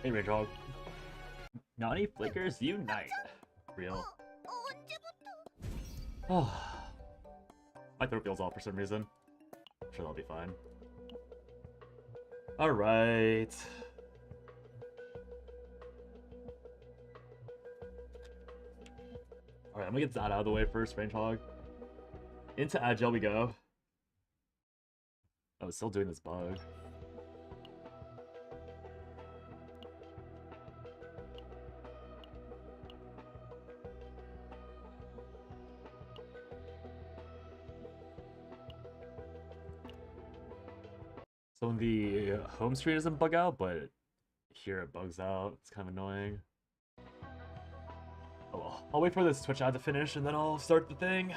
Hey, Ragehog. Naughty Flickers unite. Real. Oh. My throat feels off for some reason. I'm sure that'll be fine. Alright. Alright, I'm gonna get that out of the way first, Ragehog. Into Agile we go. Oh, it's still doing this bug. So when the home screen doesn't bug out, but here it bugs out. It's kind of annoying. Oh well. I'll wait for this Twitch ad to finish and then I'll start the thing.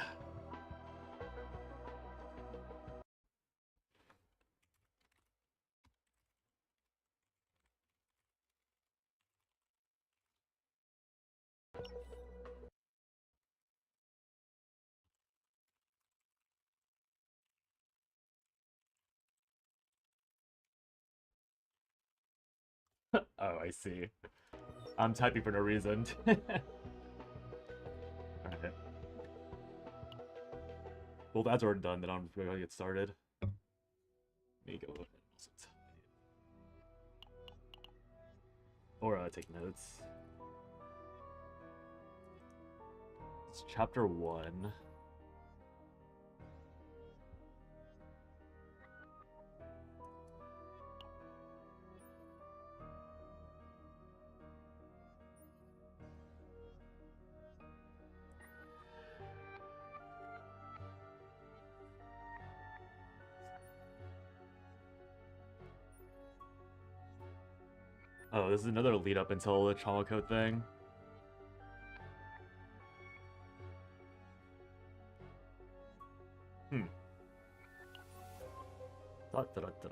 Oh, I see. I'm typing for no reason. Alright. Well, that's already done, then I'm gonna get started. Let me go ahead and also type. Or take notes. It's chapter 1. Oh, this is another lead up until the trauma code thing. Da, da, da, da.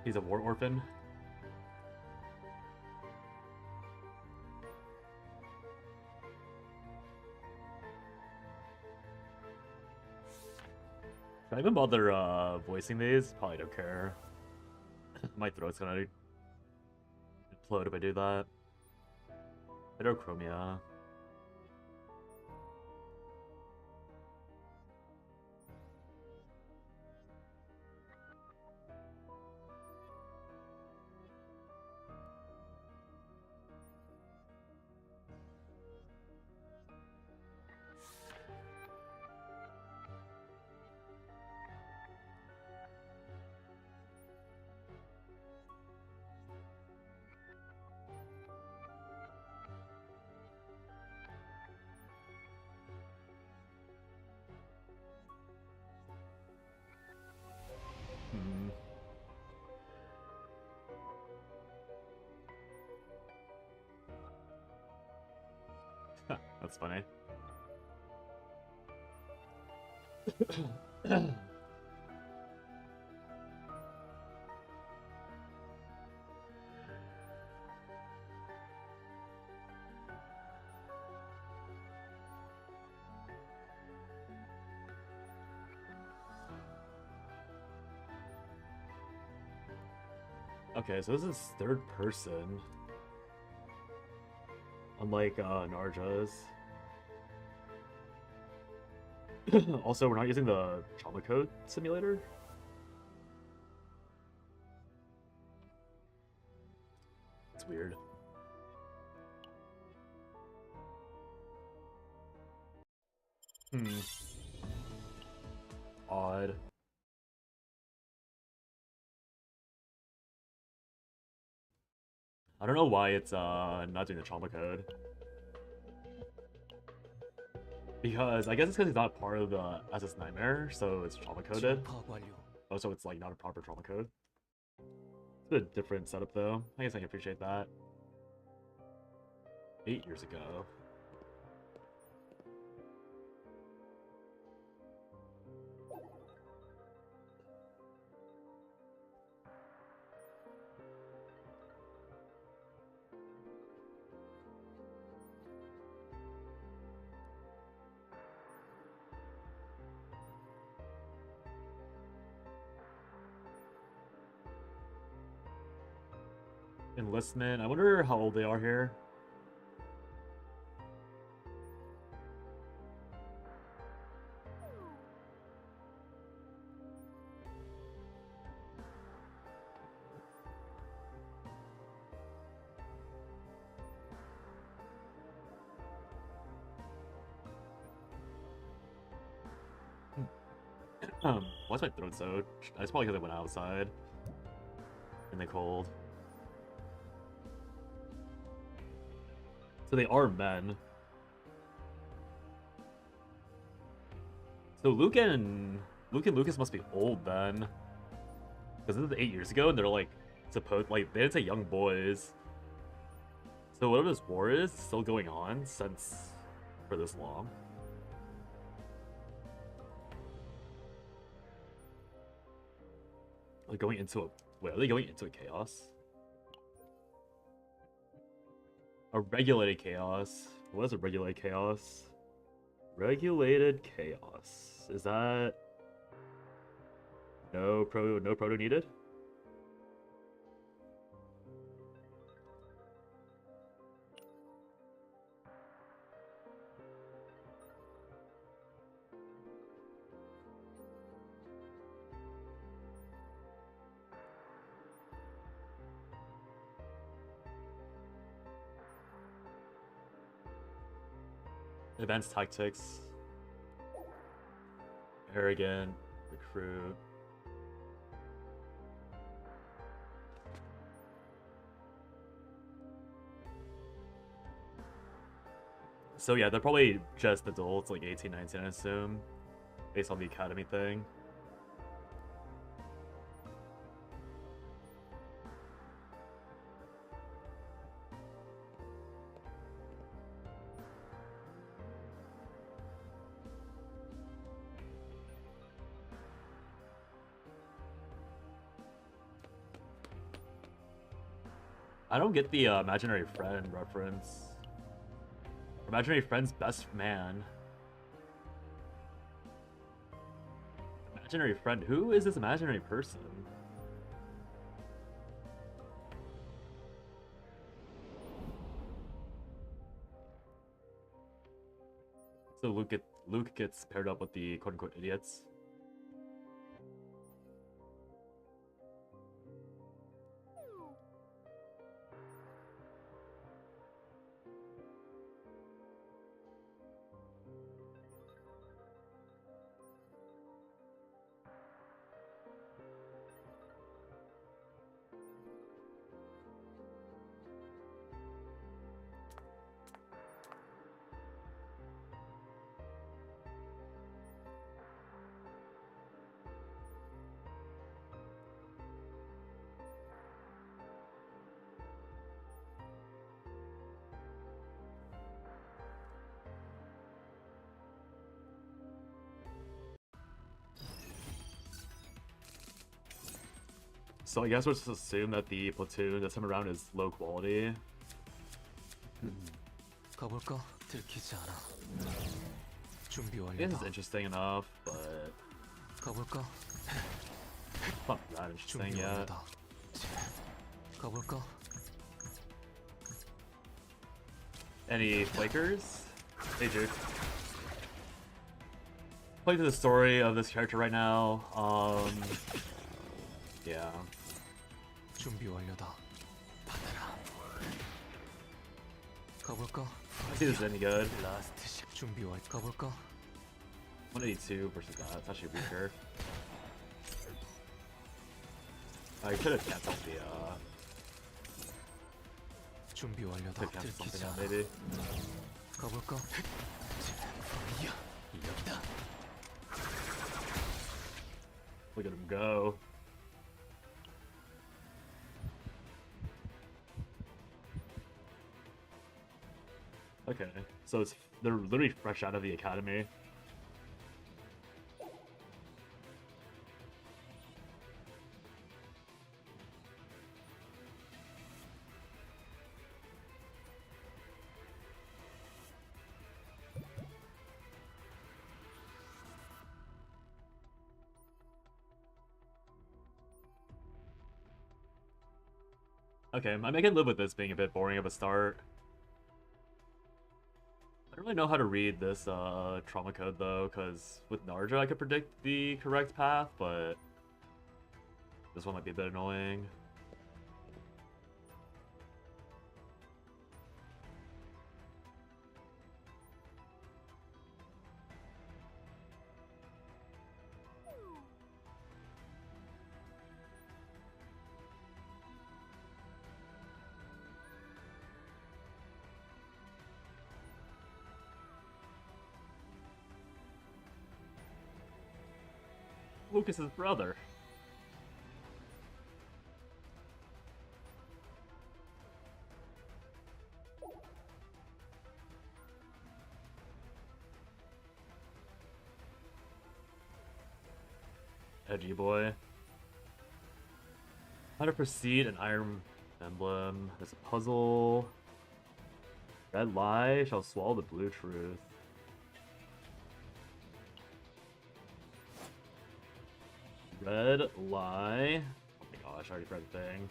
He's a war orphan. Should I even bother voicing these? Probably don't care. My throat's gonna implode if I do that. Heterochromia. That's funny. Okay, so this is third person. Unlike Narja's. Also, we're not using the trauma code simulator. It's weird. Odd. I don't know why it's not doing the trauma code. Because I guess it's because it's not part of the SS Nightmare, so it's trauma coded. Oh, so it's like not a proper trauma code. It's a different setup though. I guess I can appreciate that. 8 years ago. Enlistment. I wonder how old they are here. Why's my throat so? It's probably because I went outside in the cold. So they are men. So Luke and Lucas must be old then, because this is 8 years ago, and they're like supposed they didn't say young boys. So whatever this war is still going on since for this long. Like going into a wait, are they going into a chaos? A regulated chaos. What is a regulated chaos? Regulated chaos. Is that no proto needed? Advanced tactics. Arrogant. Recruit. So yeah, they're probably just adults, like 18, 19, I assume, based on the academy thing. I don't get the imaginary friend reference. Imaginary friend's best man. Imaginary friend? Who is this imaginary person? So Luke gets paired up with the quote-unquote idiots. So I guess we'll just assume that the platoon this time around is low quality. 가볼까? 들키지 않아. 준비 This is 완료다. interesting enough, but 가볼까? not that interesting 준비 yet. 완료다. 가볼까? Any flakers? Hey Juke. Play through the story of this character right now. Yeah. 준비 완료다. 받아라. 가볼까? Let's see if this is any good. 라스트 시 준비 완. 가볼까? 182 versus that. It's actually weaker. I could have canceled the 준비 완료다. could cancel 들키지 something out 않아. maybe. 가볼까? 이야, 여기다. Look at him go. Okay, so they're literally fresh out of the academy. Okay, I mean, I can live with this being a bit boring of a start. I don't really know how to read this trauma code though, because with Narja I could predict the correct path, but this one might be a bit annoying. Lucas's brother. Edgy boy. How to proceed an Iron Emblem. There's a puzzle. Red lie shall swallow the blue truth. Red lie. Oh my gosh, I already read the thing.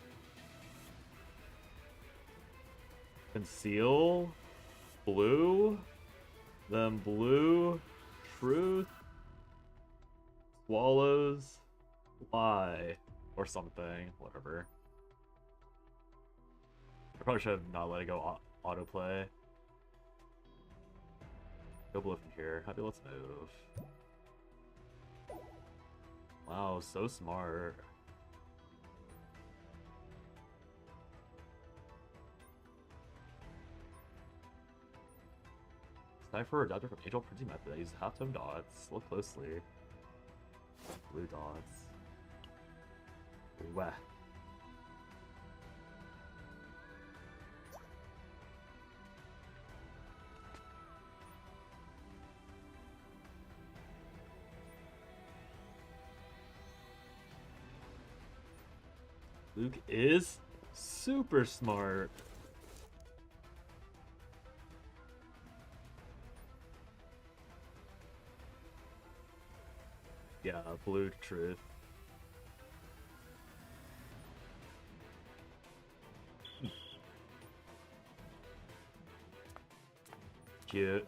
Conceal. Blue. Then blue. Truth. Swallows. Lie. Or something. Whatever. I probably should have not let it go autoplay. Go blue from here. Happy, let's move. Wow, so smart. Cipher adapter from Angel printing method that uses halftone dots. Look closely. Blue dots. Wah. Luke is super smart. Yeah, blue truth. Cute.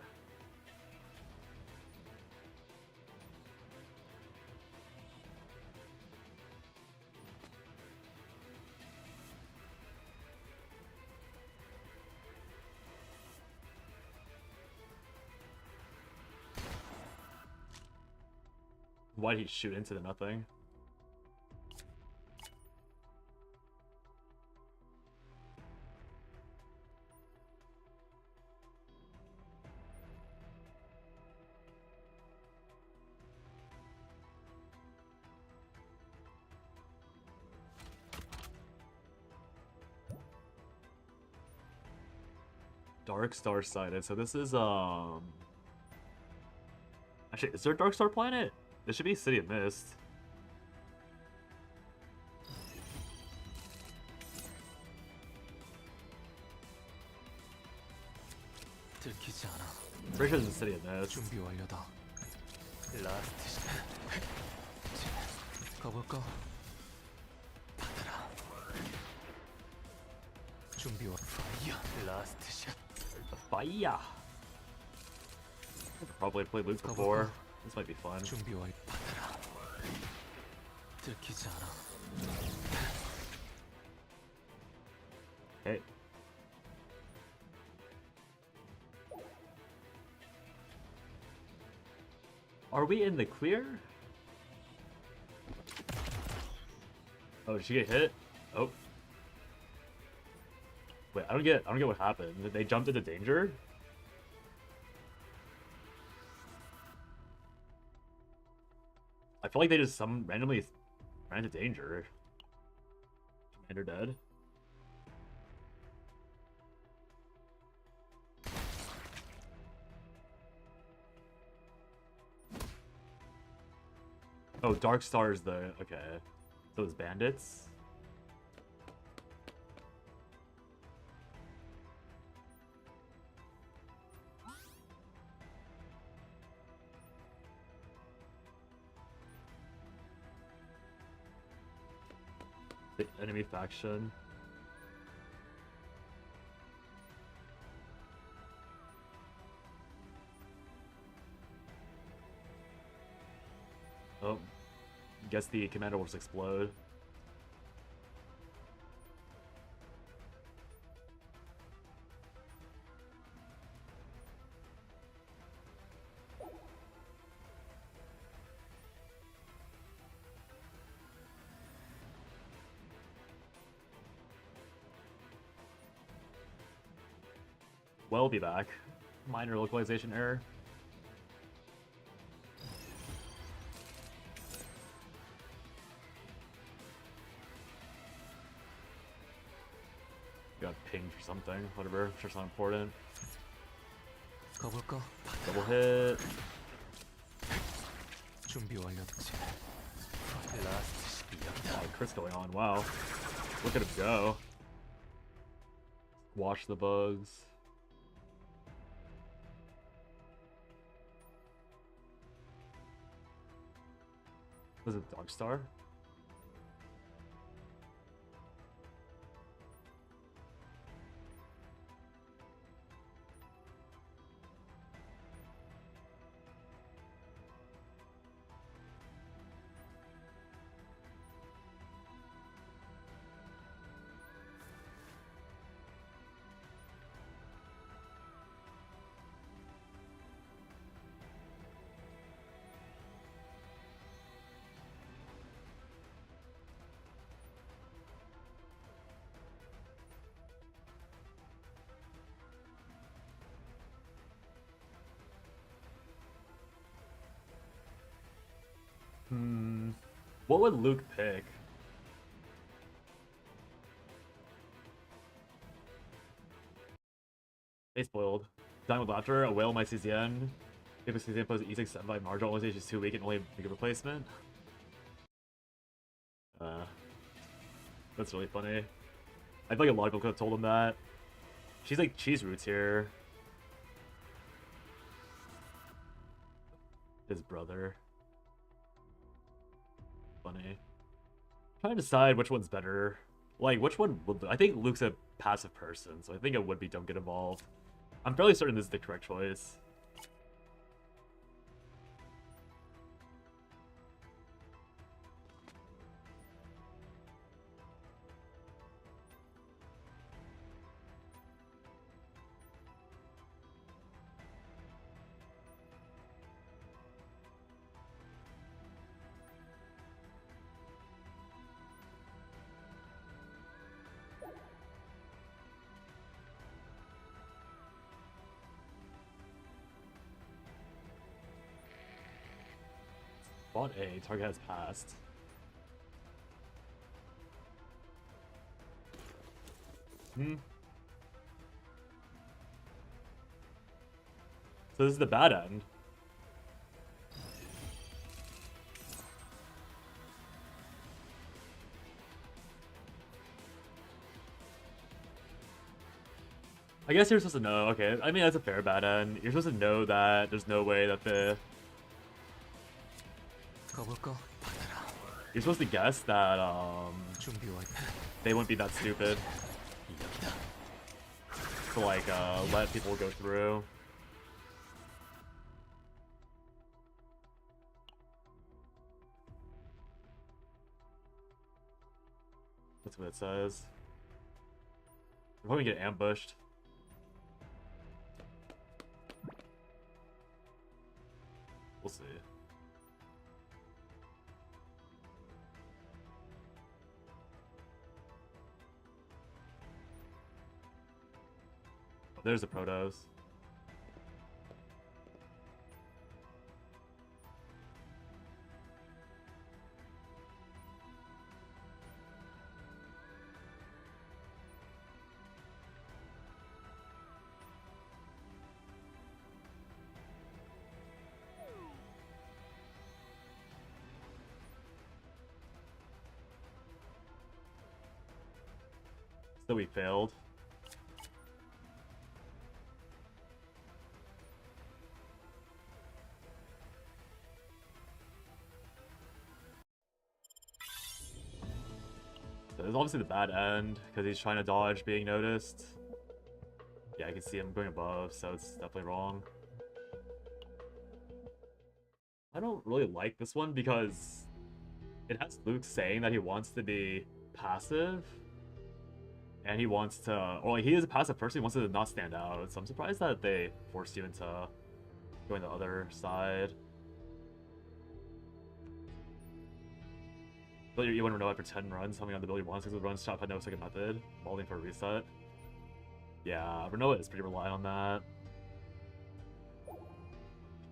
Why did he shoot into the nothing? Dark Star sighted. So this is actually, is there a Dark Star planet? This should be City of Mist. 들키지 않아. Pretty sure this is City of Mist. 준비 완료다. 라스트 샷. 가볼까? 받아라. 준비 완. 파이어. 라스트 샷. Fire. I've probably played Luke before. This might be fun. 준비 완. 받아라. 들키지 않아. Okay. Are we in the clear? Oh, did she get hit? Oh. Wait, I don't get what happened. Did they jump into danger? I feel like they just randomly ran into danger. Commander dead. Oh, Dark Star is the... Okay. Those bandits? The enemy faction. Oh. Guess the commander will just explode. We'll be back. Minor localization error. Got pinged for something, whatever. Sure, it's not important. 가볼까? Double hit. 준비 완료됐지. 라스트 시비야. Oh, crit's going on. Wow. Look at him go. Wash the bugs. Was it Dark Star? What would Luke pick? They spoiled. Dying with Laughter, a whale my CZN. If a CZN plays E6 7 by marginal, only stage is too weak and only make a replacement. That's really funny. I feel like a lot of people could have told him that. She's like cheese roots here. His brother. Funny. Trying to decide which one's better. Like, which one would... I think Luke's a passive person, so I think it would be don't get involved. I'm fairly certain this is the correct choice. Bought A, target has passed. So this is the bad end. I guess you're supposed to know. Okay, I mean, that's a fair bad end. You're supposed to know that there's no way that 가볼까? you're supposed to guess that, 준비 완료. they wouldn't be that stupid 여기다. to, like, let people go through. That's what it says. We're probably gonna get ambushed. We'll see. Oh, there's the Protos. So we failed. So this is obviously the bad end, because he's trying to dodge being noticed. Yeah, I can see him going above, so it's definitely wrong. I don't really like this one because it has Luke saying that he wants to be passive, and he wants to, or like, he is a passive person, he wants to not stand out, so I'm surprised that they forced you into going the other side. But you want to know after 10 runs, how many on the ability 1/6 runs, shot had no second method, balding for a reset. Yeah, Renoa is pretty reliant on that.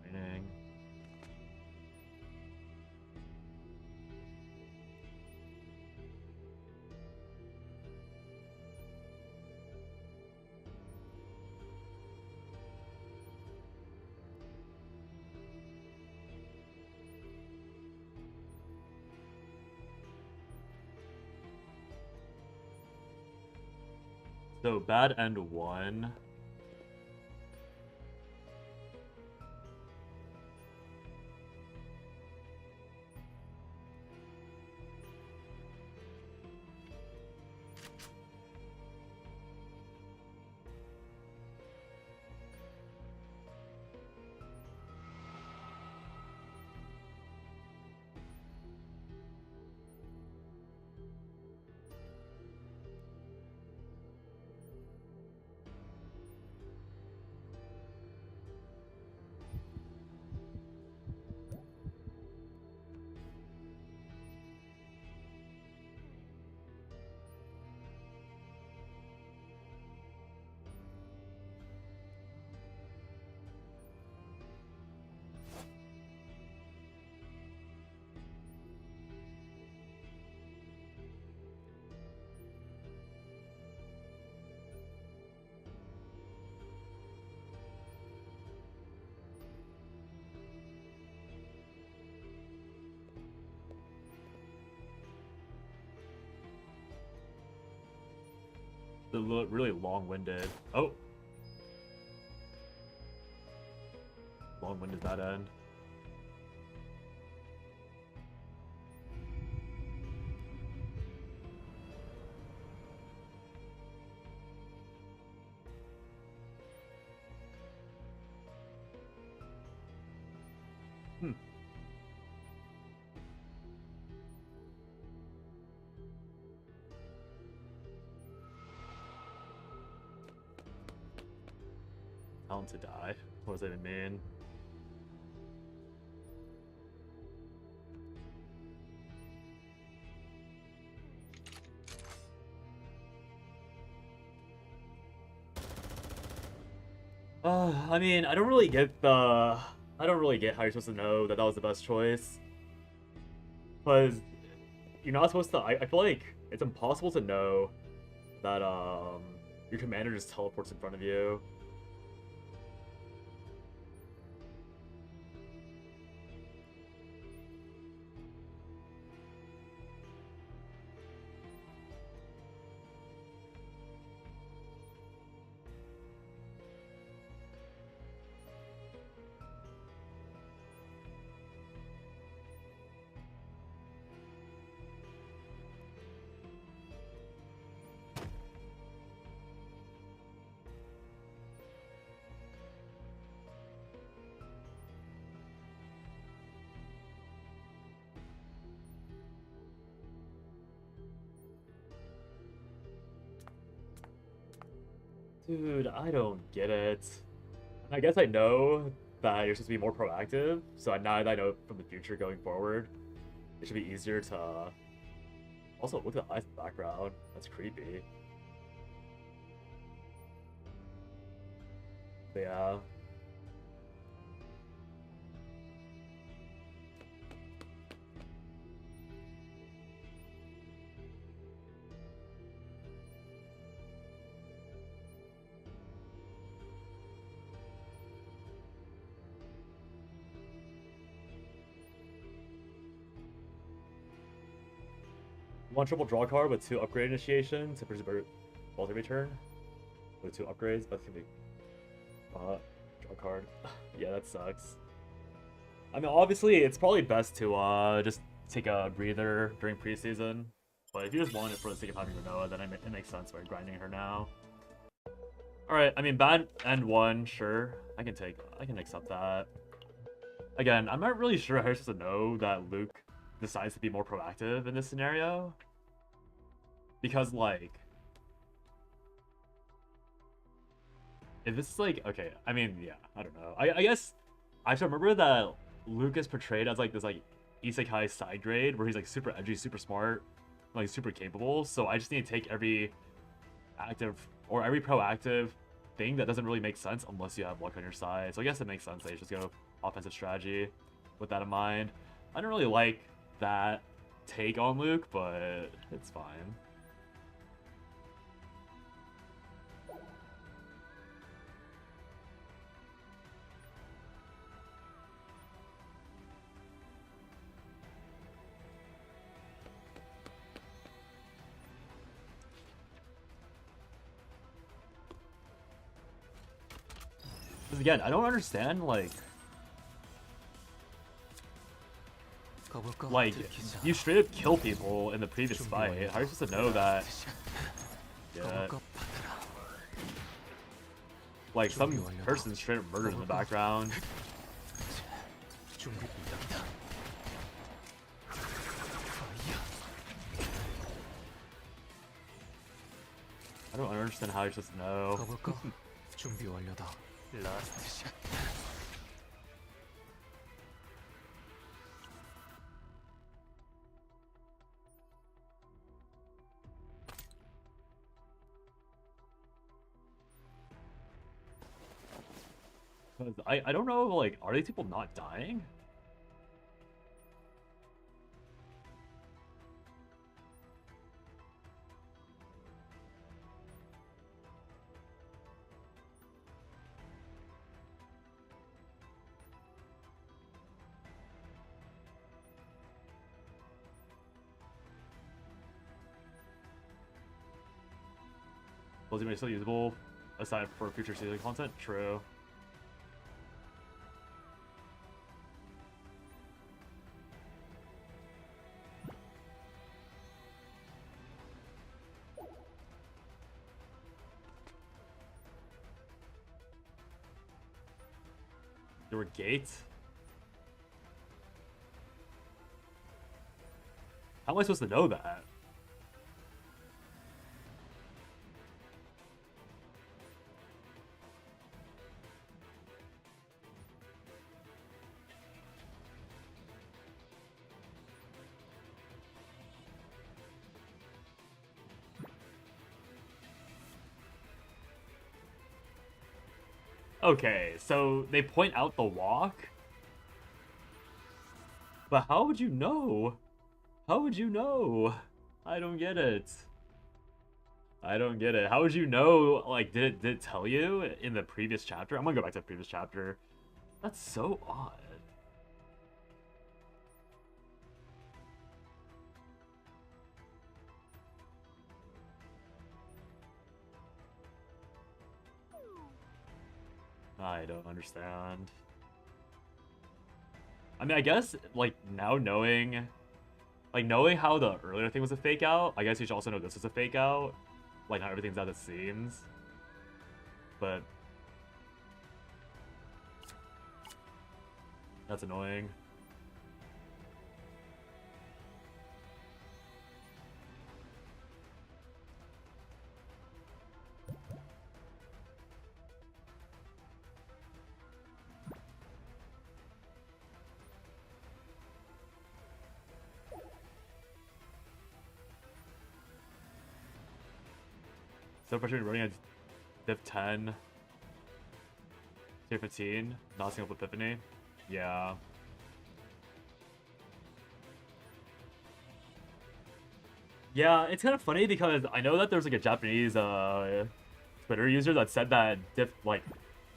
Training. So bad end 1. Really long-winded. Oh! Long-winded that end. Hmm. Talent to die. What does that even mean? I mean, I don't really get the... I don't really get how you're supposed to know that that was the best choice. Because you're not supposed to... I feel like it's impossible to know that your commander just teleports in front of you. Dude, I don't get it. I guess I know that you're supposed to be more proactive, so now that I know from the future going forward, it should be easier to... Also, look at the eyes in the background. That's creepy. But yeah. One triple draw card with 2 upgrade initiation to preserve Multi return with 2 upgrades. That's gonna be draw a card. Yeah, that sucks. I mean, obviously, it's probably best to just take a breather during preseason. But if you just want it for the sake of having Renoa, then it makes sense by grinding her now. Alright, I mean, bad end 1, sure. I can accept that. Again, I'm not really sure how you're supposed to know that Luke decides to be more proactive in this scenario. Because, like... If this is like, okay, I mean, yeah, I don't know. I guess, I have to remember that Luke is portrayed as like this like isekai side grade where he's like super edgy, super smart, like super capable. So I just need to take every active or every proactive thing that doesn't really make sense unless you have luck on your side. So I guess it makes sense that you just go offensive strategy with that in mind. I don't really like that take on Luke, but it's fine. Because again, I don't understand, like, you straight up kill people in the previous fight. How are you supposed to know that? Yeah. Like, some person straight up murdered in the background. I don't understand how you're supposed to know. 준비 완료다. 라스트 샷. I don't know, like, are these people not dying? Was it still usable aside for future season content? True. There were gates? How am I supposed to know that? Okay, so they point out the walk? But how would you know? How would you know? I don't get it. I don't get it. How would you know? Like, did it tell you in the previous chapter? I'm gonna go back to the previous chapter. That's so odd. I don't understand. I mean, I guess, like, now knowing... Like, knowing how the earlier thing was a fake out, I guess you should also know this is a fake out. Like, not everything's as it seems. But... that's annoying. So frustrated running at Div 10, Tier 15, not seeing up Epiphany. Yeah. Yeah, it's kind of funny because I know that there's like a Japanese Twitter user that said that like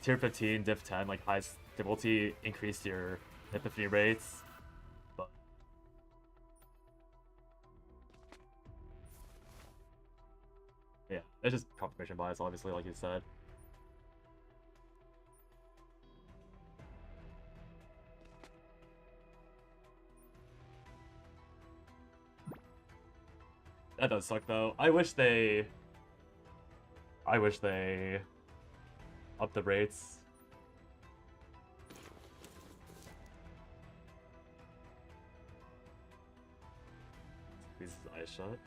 Tier 15, Div 10, like highest difficulty increased your Epiphany rates. But yeah. It's just confirmation bias, obviously, like you said. That does suck, though. I wish they up the rates. Squeeze his eyes shut.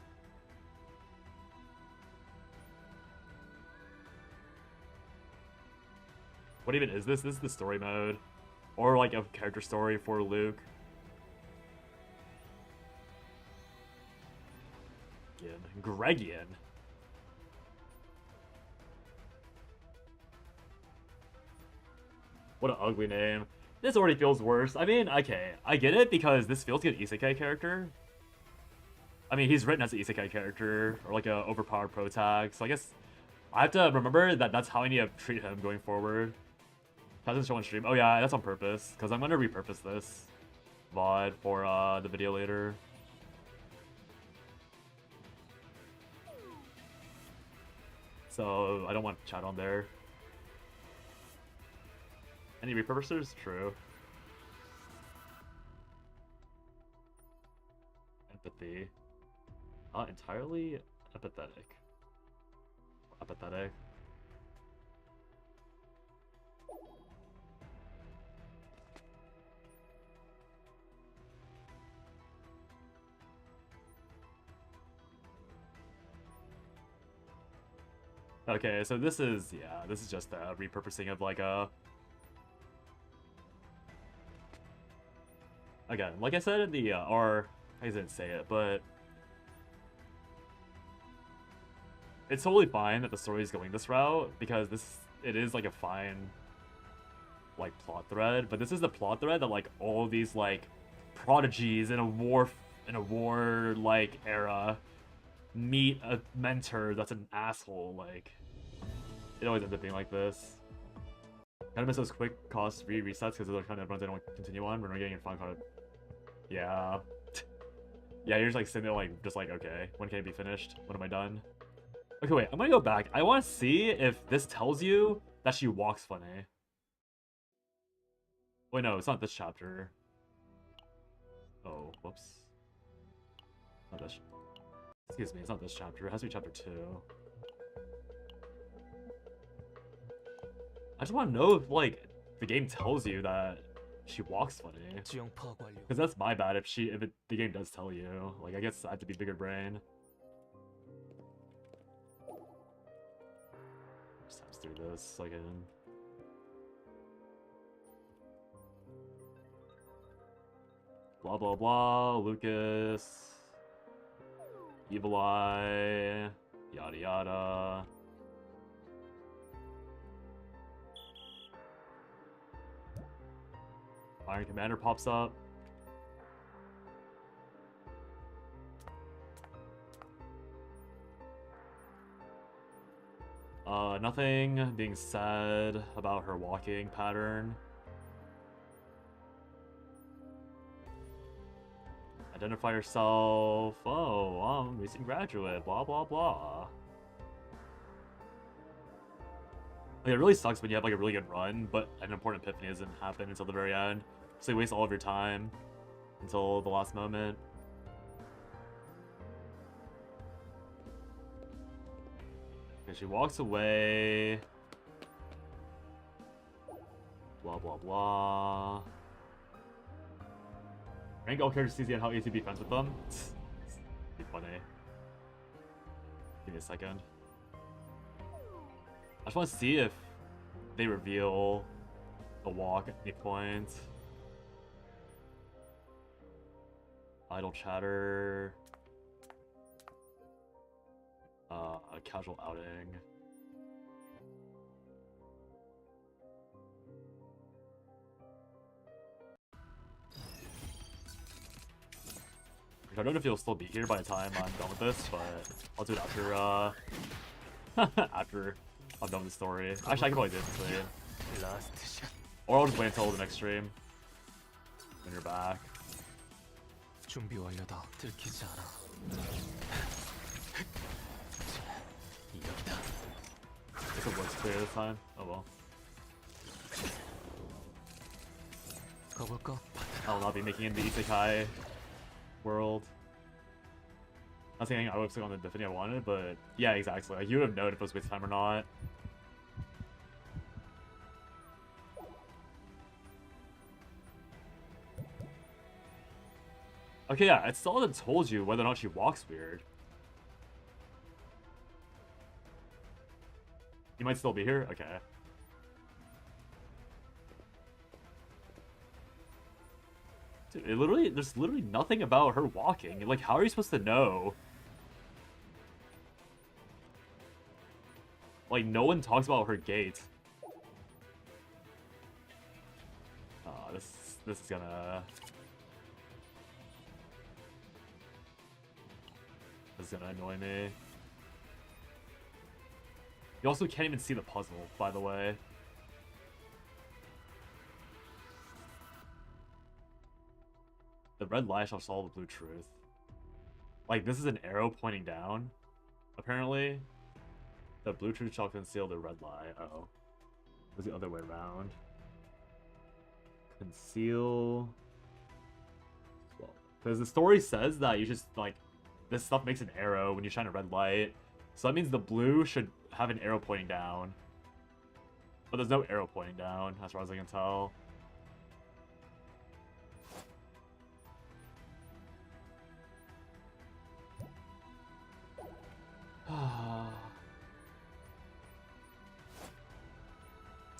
What even is this? This is the story mode. Or like a character story for Luke. Gregian. What an ugly name. This already feels worse. I mean, okay, I get it because this feels like an isekai character. I mean, he's written as an isekai character or like a overpowered pro tag, so I guess I have to remember that that's how I need to treat him going forward. Hasn't shown on stream. Oh yeah, that's on purpose because I'm gonna repurpose this VOD for the video later. So I don't want chat on there. Any repurposers? True. Empathy. Not entirely empathetic. Apathetic. Okay, so this is, yeah, this is just a repurposing of like a... Again, like I said in the, I didn't say it, but... It's totally fine that the story is going this route, because it is like a fine, like, plot thread, but this is the plot thread that like all these like prodigies in a war, like, era meet a mentor that's an asshole. Like, it always ends up being like this. Kind of miss those quick cost resets because they're kind of runs I don't continue on when we're getting a fun card. Yeah. Yeah, you're just like sitting there like, just like, okay, when can it be finished? When am I done? Okay, wait, I'm gonna go back. I want to see if this tells you that she walks funny. Wait, no, it's not this chapter. Oh, whoops. Not this. Excuse me, it's not this chapter. It has to be chapter 2. I just want to know if, like, the game tells you that she walks funny. Because that's my bad if the game does tell you. Like, I guess I have to be bigger brain. Just times through this again. Blah, blah, blah. Lucas. Evil Eye. Yada, yada. Iron Commander pops up. Nothing being said about her walking pattern. Identify yourself. Oh, recent graduate. Blah, blah, blah. Like, it really sucks when you have like a really good run, but an important epiphany doesn't happen until the very end. So you waste all of your time until the last moment. Okay, she walks away. Blah, blah, blah. Rank all characters easy and how easy to be friends with them. Be funny. Give me a second. I just want to see if they reveal the walk at any point. Idle chatter. A casual outing. I don't know if you'll still be here by the time I'm done with this, but I'll do it after, after I'm done with the story. Actually, I can probably do it this way. Or I'll just wait until the next stream. When you're back. 준비 완료다. 들키지 않아. 이겼다. Guess it was clear this time. Oh well. 가볼까? I will not be making it in the Isekai world. Not saying I was on the Definity I wanted, but yeah, exactly. Like, you would have known if it was waste time or not. Okay, yeah, it still hasn't told you whether or not she walks weird. You might still be here? Okay. Dude, there's literally nothing about her walking. Like, how are you supposed to know? Like, no one talks about her gait. This is gonna... This is gonna annoy me. You also can't even see the puzzle, by the way. The red lie shall solve the blue truth. Like, this is an arrow pointing down, apparently. The blue truth shall conceal the red lie. Uh-oh. It was the other way around. Conceal... Well, because the story says that you just, like, this stuff makes an arrow when you shine a red light. So that means the blue should have an arrow pointing down. But there's no arrow pointing down, as far as I can tell.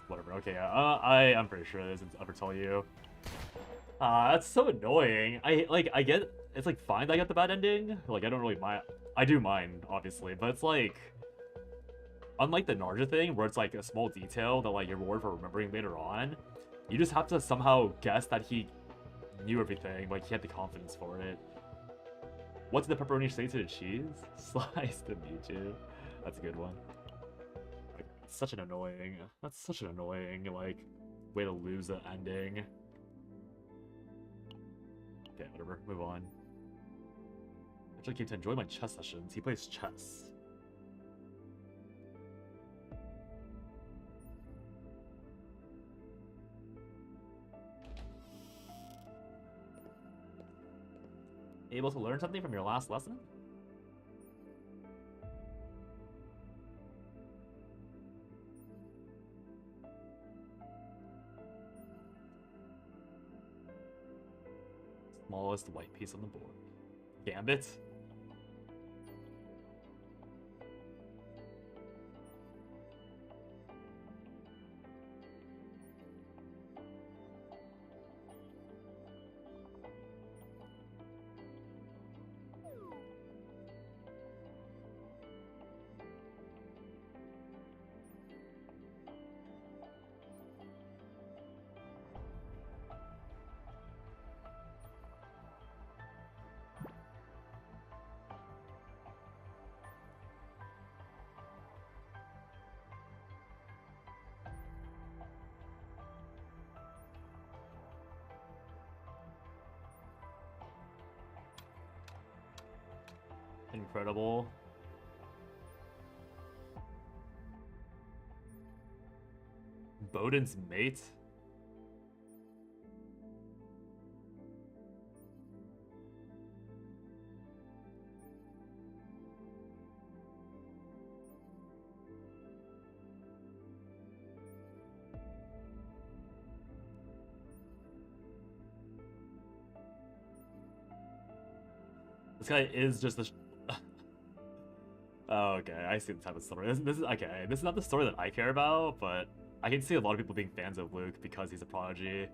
Whatever, okay, I'm pretty sure this is ever tell you. That's so annoying. I get, it's like fine that I get the bad ending. Like, I don't really mind. I do mind, obviously, but it's like, unlike the Narja thing, where it's like a small detail that like you're rewarded for remembering later on, you just have to somehow guess that he knew everything, like he had the confidence for it. What did the pepperoni say to the cheese? Slice to meet you. That's a good one. Like, that's such an annoying, like, way to lose the ending. Okay, whatever, move on. I actually came to enjoy my chess sessions. He plays chess. Able to learn something from your last lesson? Smallest white piece on the board. Gambit? Incredible. Bowden's mate? This guy is just a... Oh, okay, I see the type of story. This is okay. This is not the story that I care about, but I can see a lot of people being fans of Luke because he's a prodigy.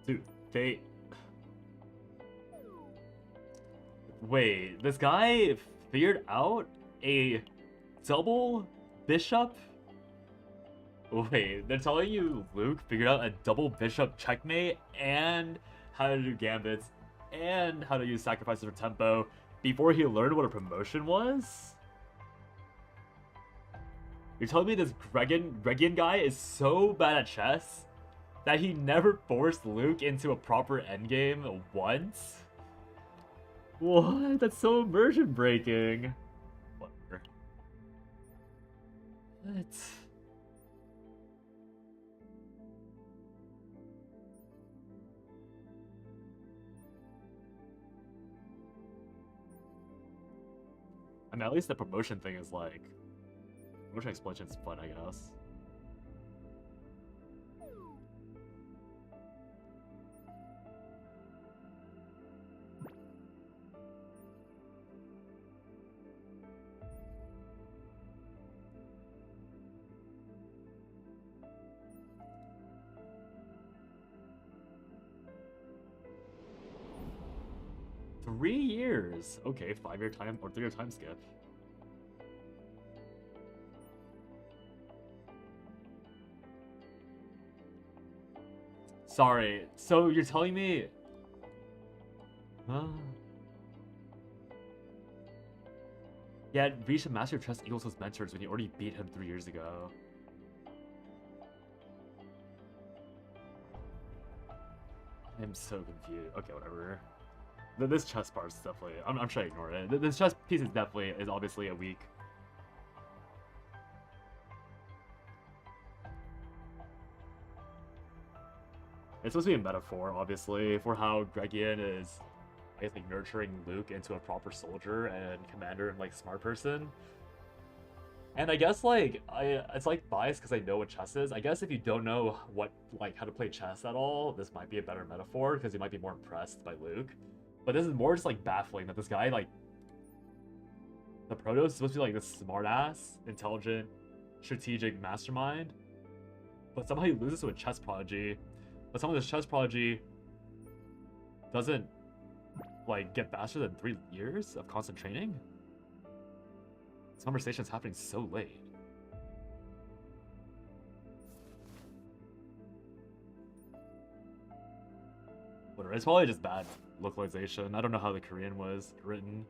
Dude, they... Wait, this guy figured out a double bishop? Wait, they're telling you Luke figured out a double bishop checkmate and how to do gambits and how to use sacrifices for tempo before he learned what a promotion was? You're telling me this Gregian guy is so bad at chess that he never forced Luke into a proper endgame once? What? That's so immersion breaking. Whatever. What? I mean, at least the promotion thing is like... Promotion explosion's fun, I guess. Three years! Okay, 5-year time or 3-year time skip. Sorry, so you're telling me... Yeah, reached a Master of Chess equals his mentors when he already beat him 3 years ago. I'm so confused. Okay, whatever. This chess part is definitely... I'm trying to ignore it. This chess piece is definitely... is obviously a weak... It's supposed to be a metaphor, obviously, for how Gregian is, I guess, like, nurturing Luke into a proper soldier and commander and, like, smart person. And I guess, like, it's, like, biased because I know what chess is. I guess if you don't know what, like, how to play chess at all, this might be a better metaphor because you might be more impressed by Luke. But this is more just, like, baffling that this guy, like, the Protoss is supposed to be, like, this smart-ass, intelligent, strategic mastermind. But somehow he loses to a chess prodigy. But someone with a chess prodigy doesn't, like, get faster than 3 years of constant training? This conversation is happening so late. Whatever, it's probably just bad localization. I don't know how the Korean was written.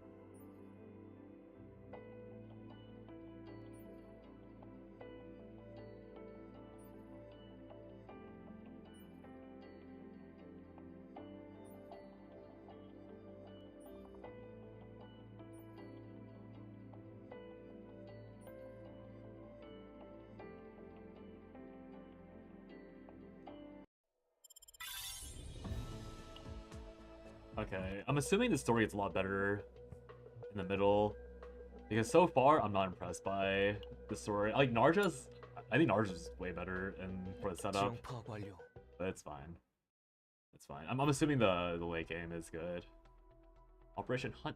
Okay, I'm assuming the story gets a lot better in the middle. Because so far, I'm not impressed by the story. Like, Narja's... I think Narja's way better for the setup. But it's fine. It's fine. I'm assuming the late game is good. Operation Hunt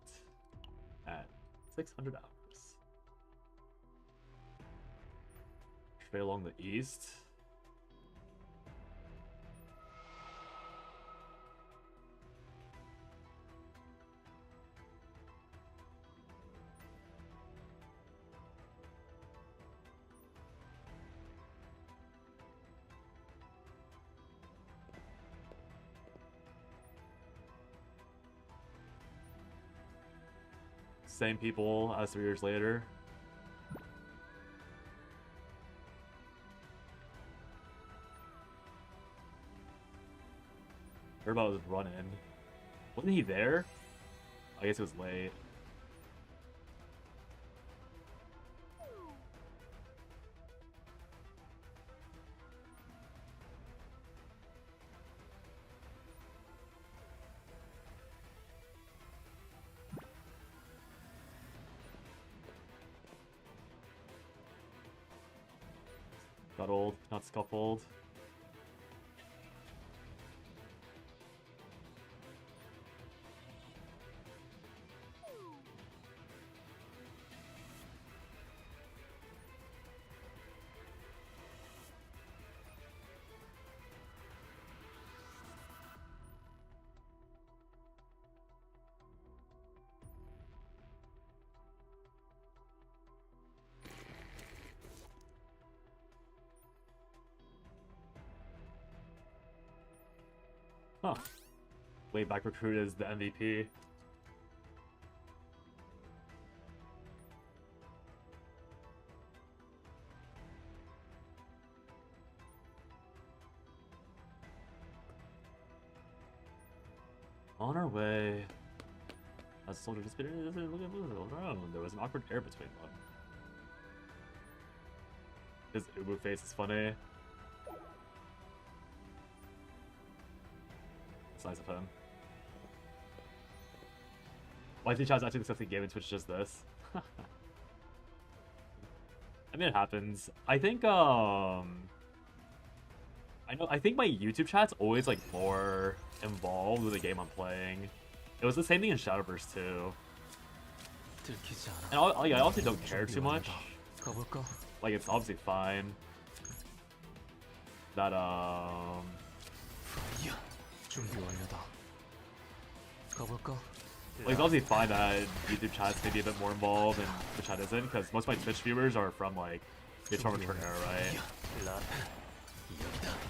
at 600 hours. Trail along the east. Same people as 3 years later. Heard about his run-in. Wasn't he there? I guess it was late. Cuddled, not scuffled. Huh. Way back recruit is the MVP. On our way. As a soldier disappeared, look at there was an awkward air between them. His Ubu face is funny. It's nice of him. Why did Chaz actually accept the game and Twitch just this? I mean, it happens. I think I think my YouTube chat's always like more involved with the game I'm playing. It was the same thing in Shadowverse too. And I also don't care too much. Like, it's obviously fine that like, it's obviously fine that YouTube chat's maybe a bit more involved and the chat isn't, because most of my Twitch viewers are from like the Eternal Return era, right?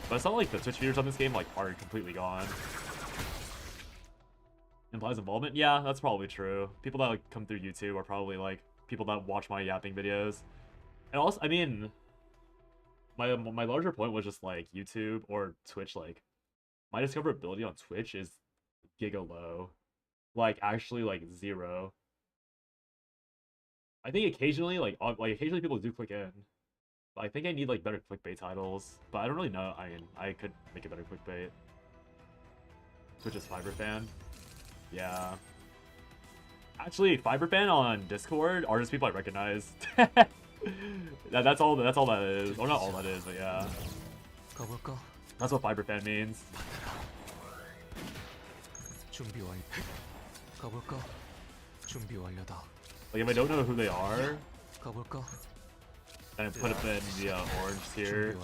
But it's not like the Twitch viewers on this game like are completely gone. Implies involvement? Yeah, that's probably true. People that like come through YouTube are probably like people that watch my yapping videos. And also, I mean, my larger point was just like YouTube or Twitch, like my discoverability on Twitch is giga low. Like, actually, like 0. I think occasionally, like occasionally people do click in. But I think I need like better clickbait titles. But I don't really know. I mean, I could make a better clickbait. Twitch is Fiberfan. Yeah. Actually, Fiberfan on Discord are just people I recognize. That's all that is. Or not all that is, but yeah. That's what Fiberfan means. Like, if I don't know who they are, then I put them in the orange tier.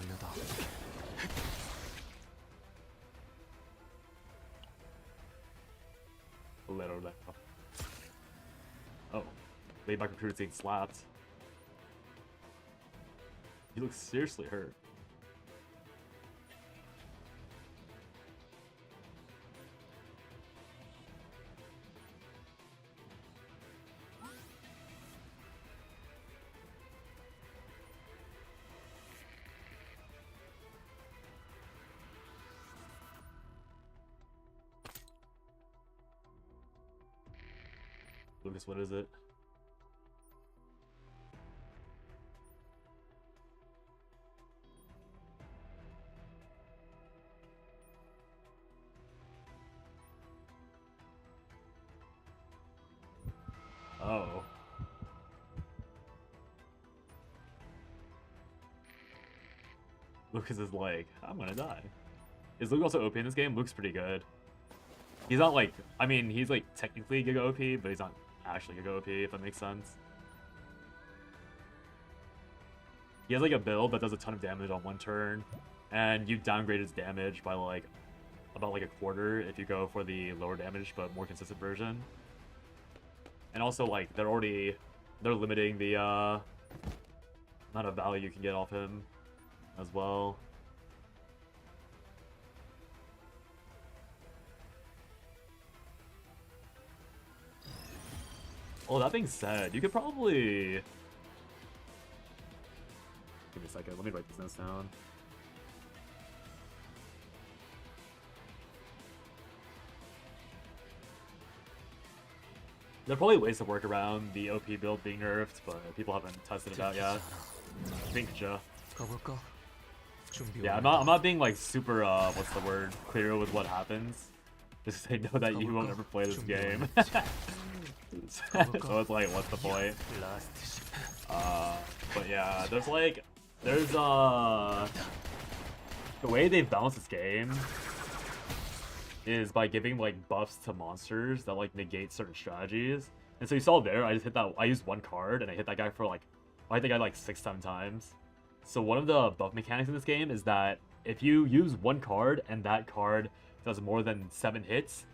A little bit. Oh, laid back recruit's getting slapped. He looks seriously hurt. Lucas, what is it? Oh. Lucas is like, I'm gonna die. Is Luke also OP in this game? Luke's pretty good. He's not like, I mean, he's like technically Giga OP, but he's not actually Giga OP, if that makes sense. He has like a build that does a ton of damage on one turn, and you downgrade his damage by like about like a quarter if you go for the lower damage but more consistent version. And also, like, they're limiting the amount of value you can get off him as well. Oh, that being said, you could probably... Give me a second, let me write this notes down. There are probably ways to work around the OP build being nerfed, but people haven't tested it out yet. Okayge. Yeah, I'm not being like super what's the word, clear with what happens. Just I know that you won't ever play this game. So it's like, what's the point? But yeah, there's the way they balance this game is by giving like buffs to monsters that like negate certain strategies. And so you saw there, I just hit that. I used one card and I hit that guy for like, I hit the guy like 6-7 times. So one of the buff mechanics in this game is that if you use one card and that card does more than 7 hits,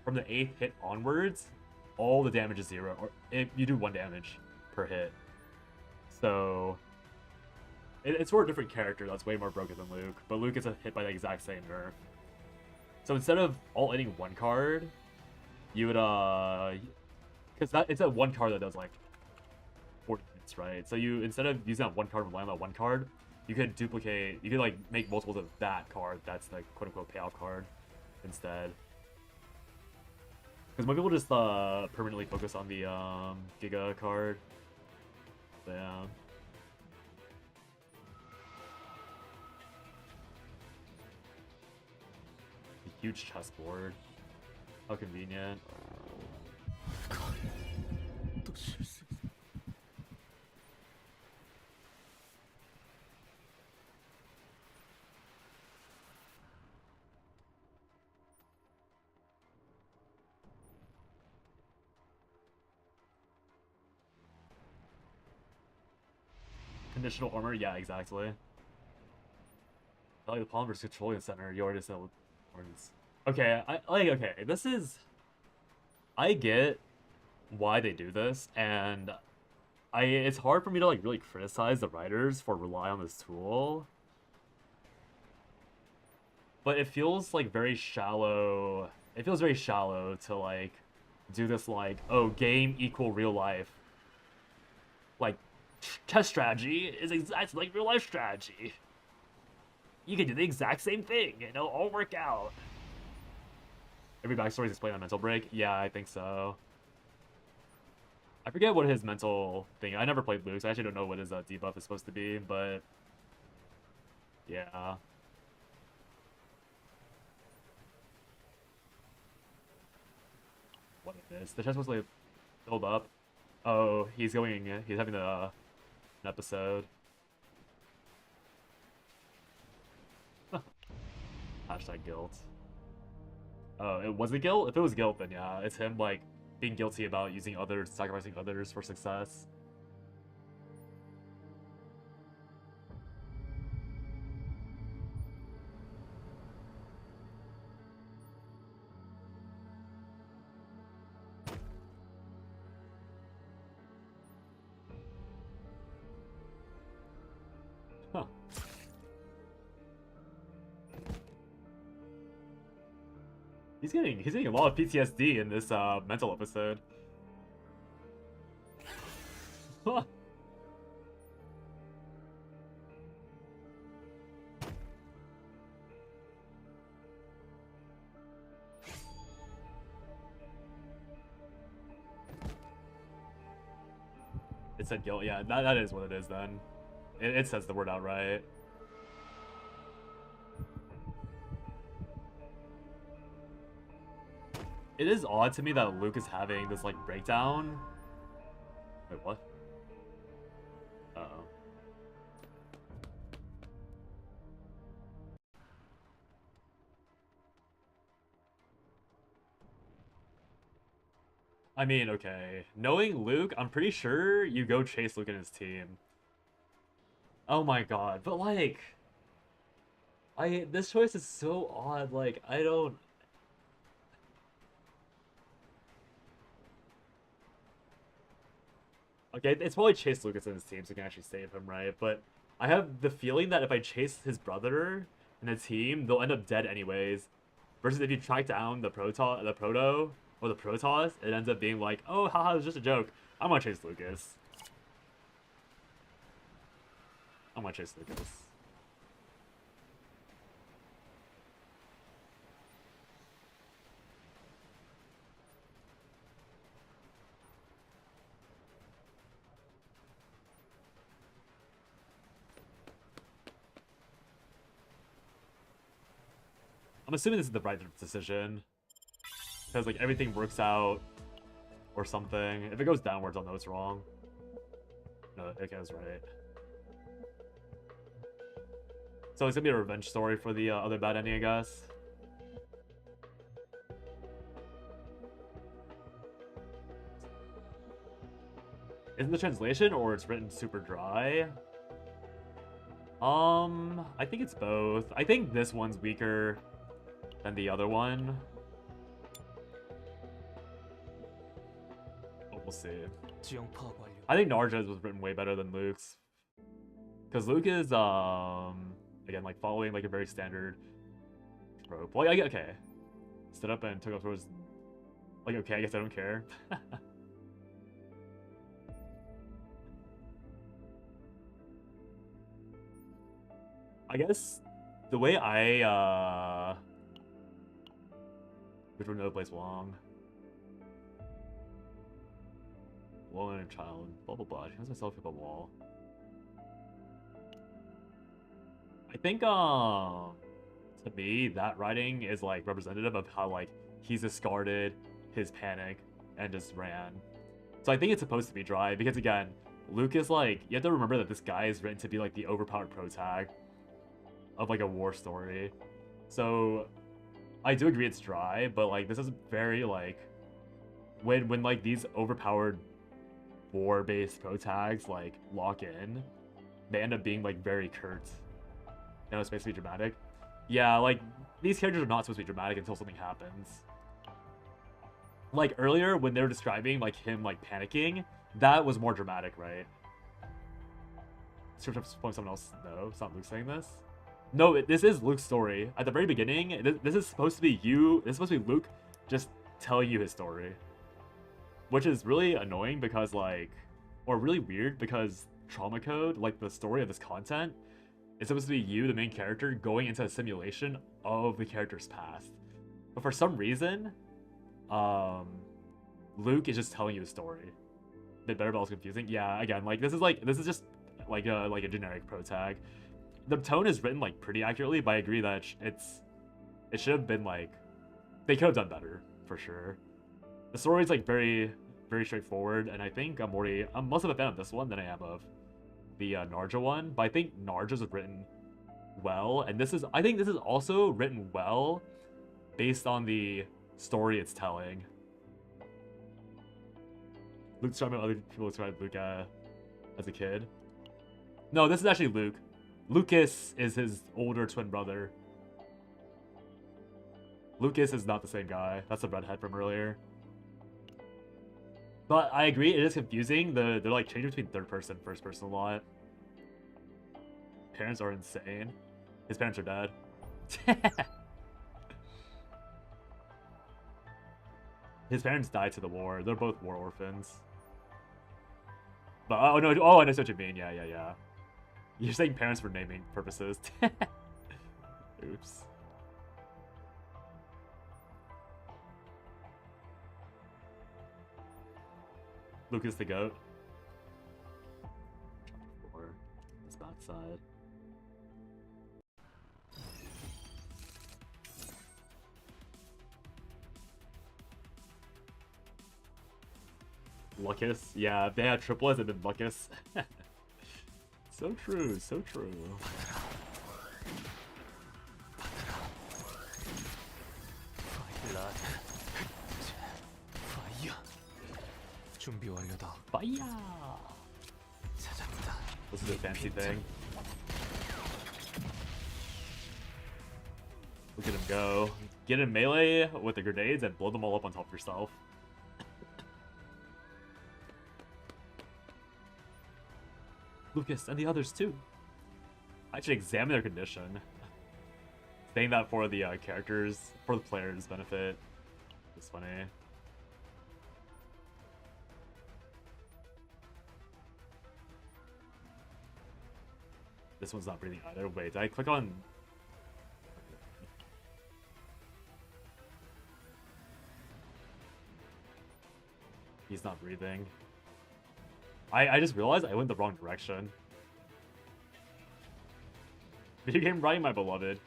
from the 8th hit onwards, all the damage is 0, or if you do 1 damage per hit. So it's for a different character that's way more broken than Luke, but Luke gets hit by the exact same nerf. So instead of all hitting one card, you would because it's a one card that does like 40 hits, right? So you, instead of using that one card and relying on that one card, you could duplicate, you could like make multiples of that card that's the quote unquote payoff card instead. Because maybe we'll just permanently focus on the Giga card. So, yeah. A huge chessboard. How convenient. 또 실수. Conditional armor? Yeah, exactly. I like the palm versus controlling the center. You already said words. Okay, okay, this is... I get why they do this, and it's hard for me to like really criticize the writers for relying on this tool. But it feels like very shallow. It feels very shallow to like do this like, oh, game equal real life. Like chess strategy is exactly like real life strategy. You can do the exact same thing and it'll all work out. Every backstory is explained on mental break. Yeah, I think so. I forget what his mental thing. I never played Luke's. I actually don't know what his debuff is supposed to be, but yeah. What is this? The chest was like filled up. Oh, he's going. He's having an episode. Hashtag guilt. Oh, it wasn't guilt? If it was guilt, then yeah, it's him like being guilty about using others, sacrificing others for success. Huh. He's getting a lot of PTSD in this mental episode. It said guilt. Yeah, that is what it is then. It says the word outright. It is odd to me that Luke is having this like breakdown. Wait, what? Uh-oh. I mean, okay. Knowing Luke, I'm pretty sure you go chase Luke and his team. Oh my god, but like... This choice is so odd, like, I don't... Okay, it's probably chase Lucas and his team so you can actually save him, right? But I have the feeling that if I chase his brother and the team, they'll end up dead anyways. Versus if you track down the Proto, or the Protoss, it ends up being like, oh, haha, it was just a joke. I'm gonna chase Lucas. I'm gonna chase Lucas. I'm assuming this is the right decision. Because, like, everything works out or something. If it goes downwards, I'll know it's wrong. No, it goes right. So it's gonna be a revenge story for the other bad ending, I guess. Is it the translation or it's written super dry? I think it's both. I think this one's weaker than the other one. But we'll see. 지형 파악 완료. I think Narja's was written way better than Luke's. Because Luke is, again, like, following, like, a very standard trope. Well, okay. Stood up and took off towards... Like, okay, I guess I don't care. I guess the way I, which one plays Wong? well-mannered child. Blah blah blah. She has myself up a wall. I think to me that writing is like representative of how like he's discarded his panic and just ran. So I think it's supposed to be dry because again, Luke is like, you have to remember that this guy is written to be like the overpowered protag of like a war story. So I do agree it's dry, but like this is very like when like these overpowered war-based protags like lock in, they end up being like very curt. You know, it's supposed to be dramatic. Yeah, like these characters are not supposed to be dramatic until something happens. Like earlier when they were describing like him like panicking, that was more dramatic, right? Should someone else know? It's not Luke saying this. No, this is Luke's story. At the very beginning, this is supposed to be you. This is supposed to be Luke just telling you his story. Which is really annoying because like, or really weird because Trauma Code, like the story of this content, is supposed to be you, the main character, going into a simulation of the character's past. But for some reason, Luke is just telling you the story. A bit better, but also confusing. Yeah, again, like this is just like a generic protag. The tone is written like pretty accurately, but I agree that it should have been like they could have done better for sure. The story is like very straightforward, and I think I'm less of a fan of this one than I am of the Narja one. But I think Narja's is written well, and I think this is also written well based on the story it's telling. Luke's talking about other people described Luke as a kid. No, this is actually Luke. Lucas is his older twin brother. Lucas is not the same guy. That's the redhead from earlier. But I agree, it is confusing. They're like changing between third person, first person a lot. Parents are insane. His parents are dead. His parents died to the war. They're both war orphans. But oh no, oh I know what you mean. Yeah. You're saying parents for naming purposes. Oops. Lucas the goat. Or his backside. Lucas, yeah, if they had triplets, it'd been Lucas. So true, so true. 준비 완료다. Fire! 찾아보다. This is a fancy thing. Look at him go. Get in melee with the grenades and blow them all up on top of yourself. Lucas and the others too. I should examine their condition. Saying that for the characters, for the players' benefit. It's funny. This one's not breathing either. Wait, did I click on... He's not breathing. I just realized I went the wrong direction. Video game writing, my beloved.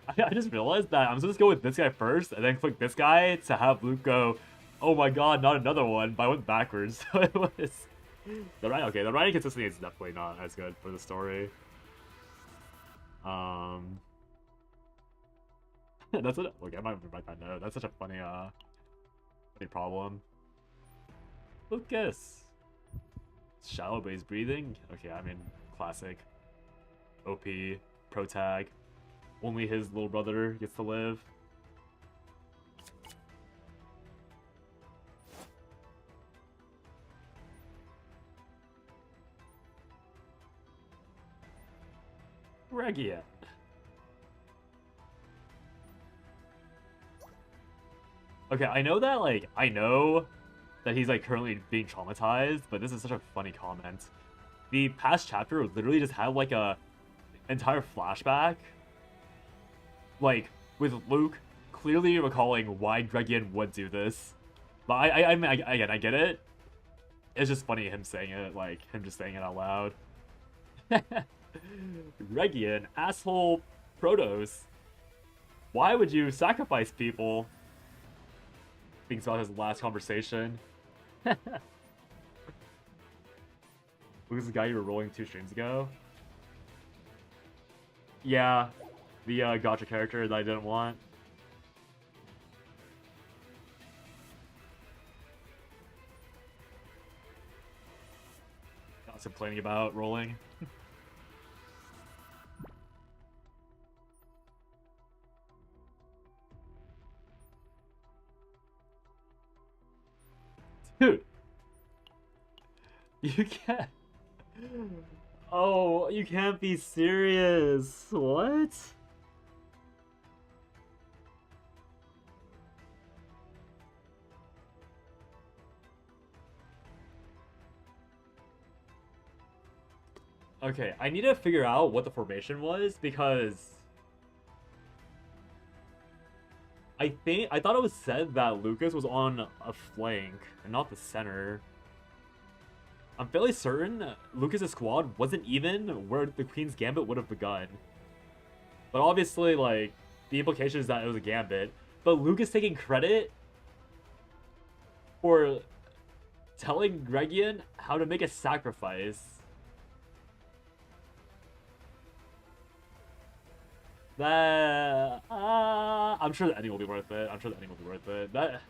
I just realized that I'm supposed to go with this guy first, and then click this guy to have Luke go, oh my god, not another one, but I went backwards. So it was... The writing consistency is definitely not as good for the story. That's it. Okay, I might write that note. That's such a funny problem. Lucas. Shallow, but he's breathing. Okay, I mean, classic. OP, protag. Only his little brother gets to live. Regia. Okay, I know that he's like currently being traumatized, but this is such a funny comment. The past chapter literally just had like a entire flashback, like with Luke clearly recalling why Gregian would do this. But I mean, again, I get it. It's just funny him saying it, like him just saying it out loud. Regian, asshole Protos. Why would you sacrifice people? Thinks about his last conversation. Who's the guy you were rolling 2 streams ago? Yeah, the gotcha character that I didn't want. I was complaining about rolling. Dude, you can't. Oh, you can't be serious. What? Okay, I need to figure out what the formation was because I thought it was said that Lucas was on a flank and not the center. I'm fairly certain Lucas's squad wasn't even where the Queen's Gambit would have begun. But obviously, like, the implication is that it was a Gambit. But Lucas taking credit for telling Gregian how to make a sacrifice. That I'm sure the ending will be worth it. I'm sure the ending will be worth it. That.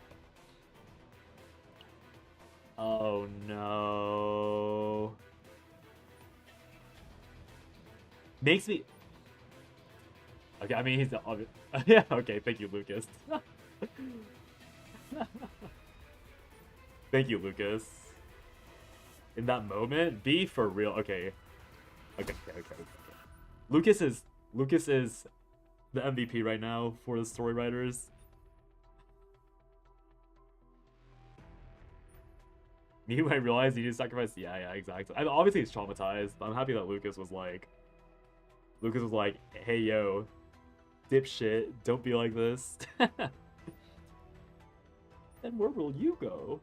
Oh no. Makes me. Okay, I mean he's the obvious. Yeah. Okay. Thank you, Lucas. Thank you, Lucas. In that moment, be for real. Okay. Okay. Lucas is the MVP right now for the story writers. Me when I realized he needed to sacrifice. Yeah, exactly. I mean, obviously he's traumatized, but I'm happy that Lucas was like, hey yo, dipshit, don't be like this. Then where will you go?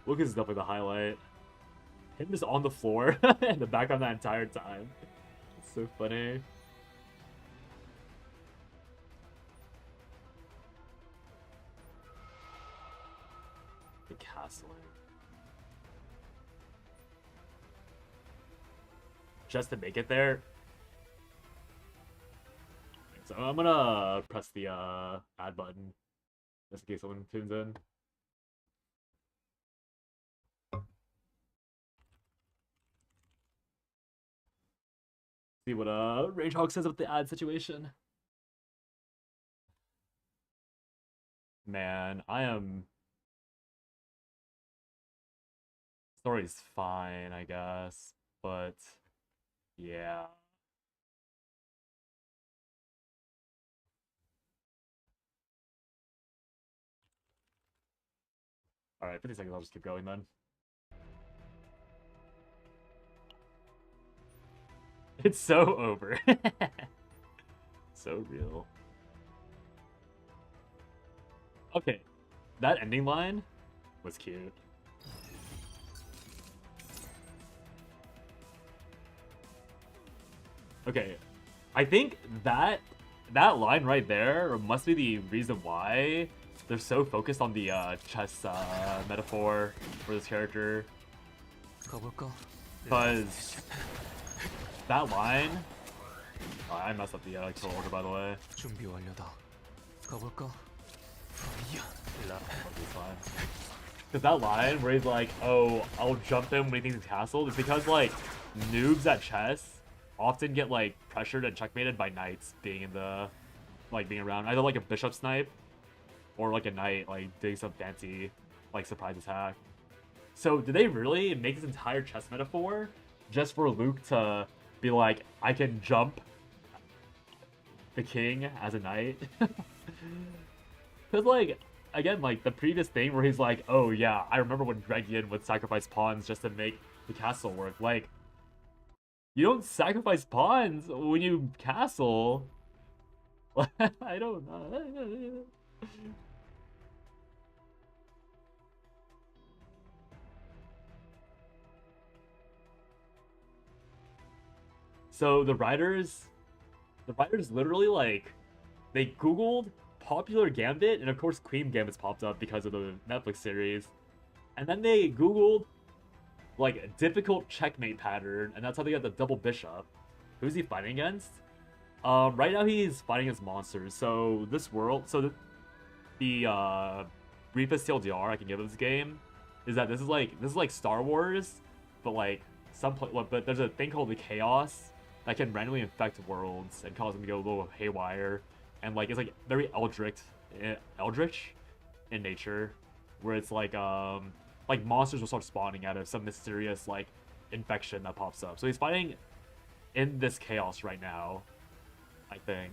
Lucas is definitely the highlight. Him just on the floor in the background that entire time. It's so funny. The castling. Just to make it there. So I'm gonna press the add button just in case someone tunes in. See what Rage Hog says about the ad situation. Man, I am. Story's fine, I guess, but yeah. Alright, 50 seconds, I'll just keep going then. It's so over. So real. Okay, that ending line was cute. Okay, I think that line right there must be the reason why they're so focused on the chess metaphor for this character. Because that line... Oh, I messed up the kill order, by the way. Because that line where he's like, oh, I'll jump him when he thinks he's castled, is because, like, noobs at chess often get, like, pressured and checkmated by knights being in the, like, being around. Either, like, a bishop snipe or, like, a knight, like, doing some fancy, like, surprise attack. So, did they really make this entire chess metaphor just for Luke to be like, I can jump the king as a knight? Because, like, again, like the previous thing where he's like, oh yeah, I remember when Gregian would sacrifice pawns just to make the castle work. Like, you don't sacrifice pawns when you castle. I don't know. So the writers literally like they Googled popular Gambit, and of course Queen Gambit's popped up because of the Netflix series, and then they Googled like difficult checkmate pattern, and that's how they got the double bishop. Who's he fighting against? Right now he's fighting against monsters. So this world, so the briefest TLDR I can give of this game is that this is like Star Wars, but like but there's a thing called the Chaos that can randomly infect worlds and cause them to go a little haywire, and like it's like very eldritch in nature, where it's like monsters will start spawning out of some mysterious like infection that pops up. So he's fighting in this chaos right now, I think.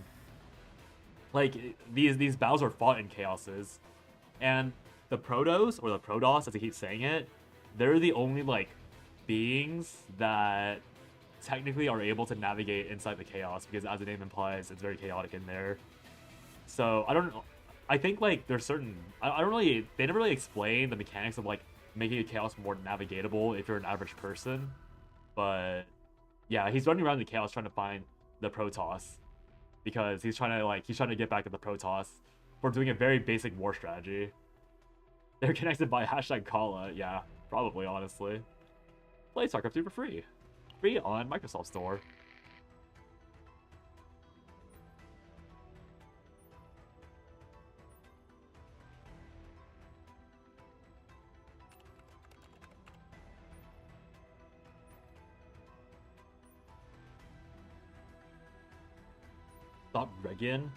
Like these battles are fought in chaoses, and the Protos or the Protoss, as I keep saying it, they're the only like beings that technically are able to navigate inside the chaos because, as the name implies, it's very chaotic in there. So I don't know. I think like there's certain I don't really they never really explain the mechanics of like making a chaos more navigatable if you're an average person, but yeah, he's running around the chaos trying to find the Protoss because he's trying to get back at the Protoss for doing a very basic war strategy. They're connected by hashtag Kala. Yeah, probably, honestly. Play StarCraft 2 for free. Free on Microsoft Store. Stop Regan.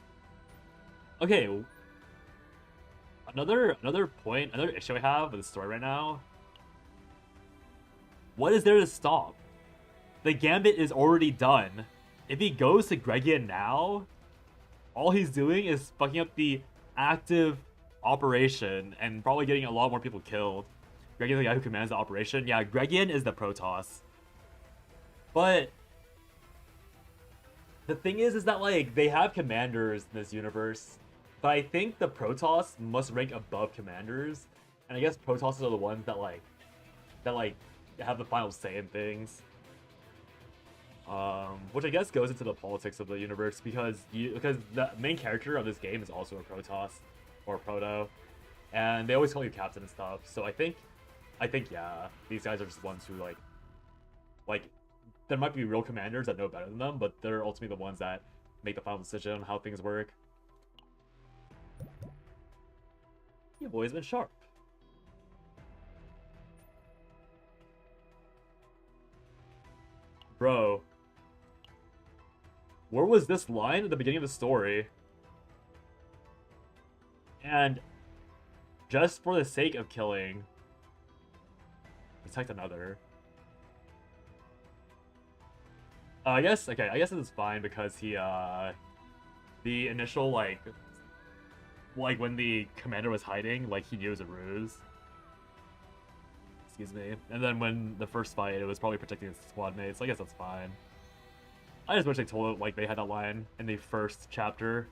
Okay. Another issue I have with the story right now. What is there to stop? The Gambit is already done. If he goes to Gregian now, all he's doing is fucking up the active operation and probably getting a lot more people killed. Gregian's the guy who commands the operation. Yeah, Gregian is the Protoss. But the thing is that like they have commanders in this universe, but I think the Protoss must rank above commanders, and I guess Protosses are the ones that have the final say in things. Which I guess goes into the politics of the universe because the main character of this game is also a Protoss or a Proto, and they always call you captain and stuff. So I think yeah, these guys are just ones who like there might be real commanders that know better than them, but they're ultimately the ones that make the final decision on how things work. You've always been sharp. Bro. Where was this line at the beginning of the story? And just for the sake of killing, protect another. I guess this is fine because he the initial like when the commander was hiding, like he knew it was a ruse. Excuse me. And then when the first fight, it was probably protecting his squad mates. So I guess that's fine. I just wish they told it like they had that line in the first chapter.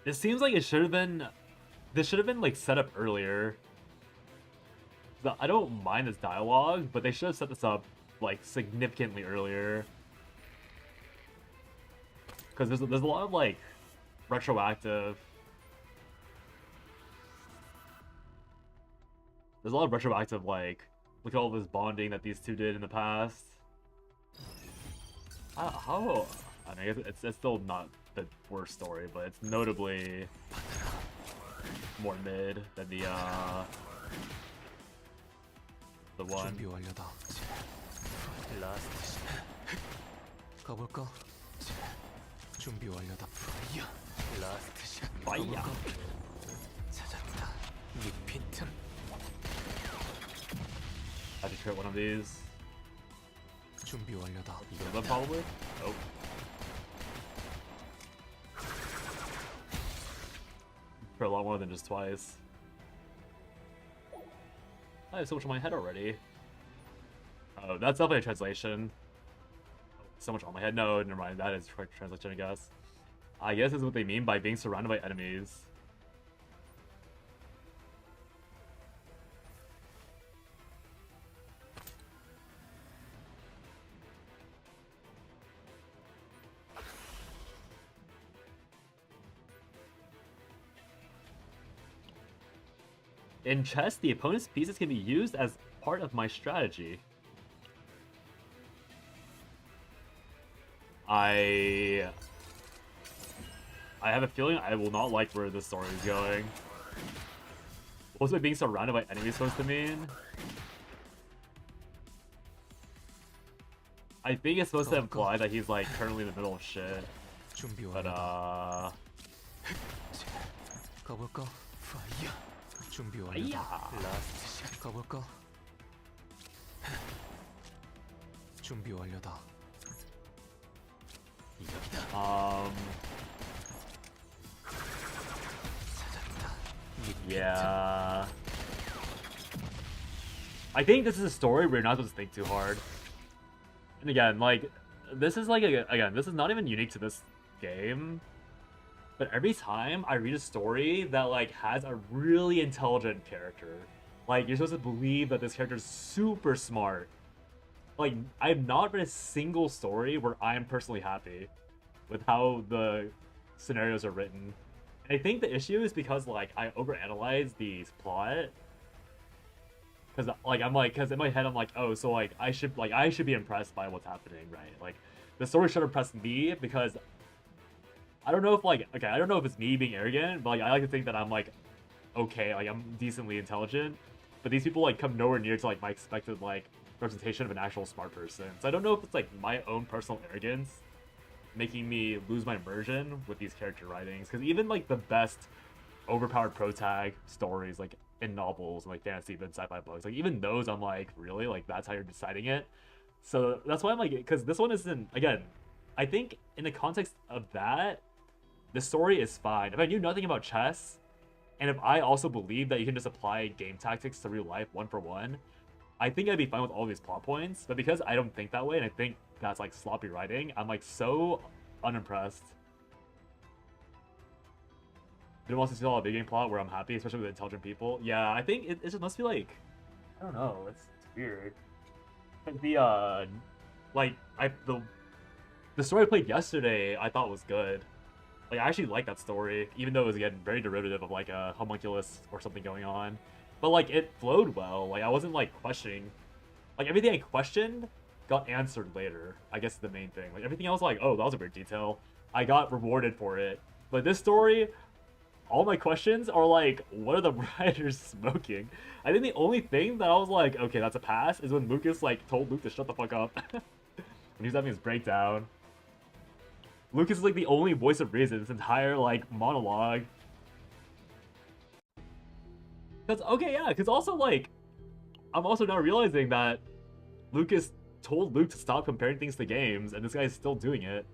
It seems like this should have been like set up earlier. I don't mind this dialogue, but they should have set this up like significantly earlier. Because there's a lot of like retroactive. There's a lot of retroactive like look at all this bonding that these two did in the past. How I mean, it's still not the worst story, but it's notably more mid than the one. 준비 완료다. 라스트. 가볼까? 준비 완료다. 파이어. 라스트 샷. 파이어. 가볼까? 찾았다. 네 빈틈. I have to crit one of these. 준비 완료다. But probably. Nope. For a lot more than just twice. I have so much on my head already. Oh, that's definitely a translation. So much on my head. No, never mind. That is correct translation, I guess. I guess is what they mean by being surrounded by enemies. In chess, the opponent's pieces can be used as part of my strategy. I have a feeling I will not like where this story is going. What's it being surrounded by enemies supposed to mean? I think it's supposed to imply that he's like currently in the middle of shit. 준비 But 완료다. 가볼까? 파이어. 준비 완료다. 아이야. 라스트 샷. 가볼까? 준비 완료다. 여기다. 찾았다. Yeah. I think this is a story where you're not supposed to think too hard. And again, like, this is like, again, this is not even unique to this game. But every time I read a story that, like, has a really intelligent character, like, you're supposed to believe that this character is super smart. Like, I have not read a single story where I am personally happy with how the scenarios are written. And I think the issue is because, like, I overanalyze the plot. Because, like, because in my head, I'm like, oh, so, like, I should be impressed by what's happening, right? Like, the story should impress me because I don't know if, like, okay, I don't know if it's me being arrogant, but, like, I like to think that I'm, like, okay, like, I'm decently intelligent. But these people, like, come nowhere near to, like, my expected, like, representation of an actual smart person. So I don't know if it's, like, my own personal arrogance making me lose my immersion with these character writings. Because even, like, the best overpowered protag stories, like, in novels and, like, fantasy and sci-fi books, like, even those, I'm like, really? Like, that's how you're deciding it? So that's why I'm, like, because this one isn't, again, I think in the context of that, the story is fine. If I knew nothing about chess, and if I also believe that you can just apply game tactics to real life one for one, I think I'd be fine with all these plot points. But because I don't think that way, and I think that's like sloppy writing, I'm like so unimpressed. Did want to see a big game plot where I'm happy, especially with intelligent people. Yeah, I think it just must be like, I don't know, it's weird. The the story I played yesterday I thought was good. Like, I actually like that story, even though it was, again, very derivative of, like, a homunculus or something going on. But, like, it flowed well. Like, I wasn't, like, questioning. Like, everything I questioned got answered later, I guess is the main thing. Like, everything else, like, oh, that was a weird detail. I got rewarded for it. But this story, all my questions are, like, what are the writers smoking? I think the only thing that I was like, okay, that's a pass, is when Lucas, like, told Luke to shut the fuck up. When he was having his breakdown. Lucas is, like, the only voice of reason in this entire, like, monologue. Because, okay, yeah, because also, like, I'm also now realizing that Lucas told Luke to stop comparing things to games, and this guy's still doing it.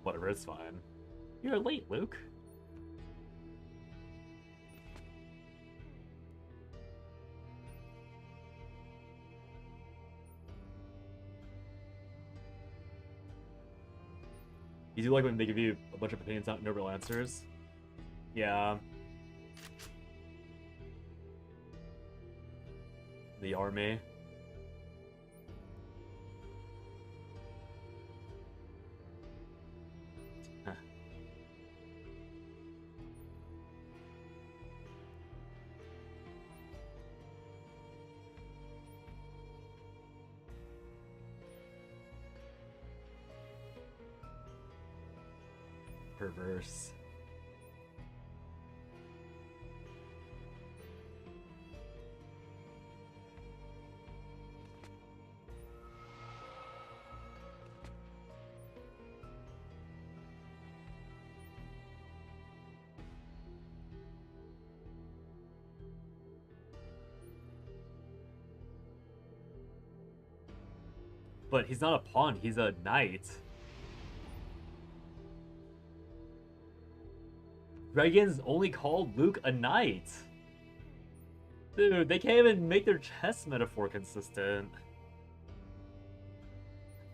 Whatever, it's fine. You're late, Luke. You do like when they give you a bunch of opinions, not no real answers? Yeah. The army. Huh. Perverse. But he's not a pawn, he's a knight. Dragons only called Luke a knight. Dude, they can't even make their chess metaphor consistent.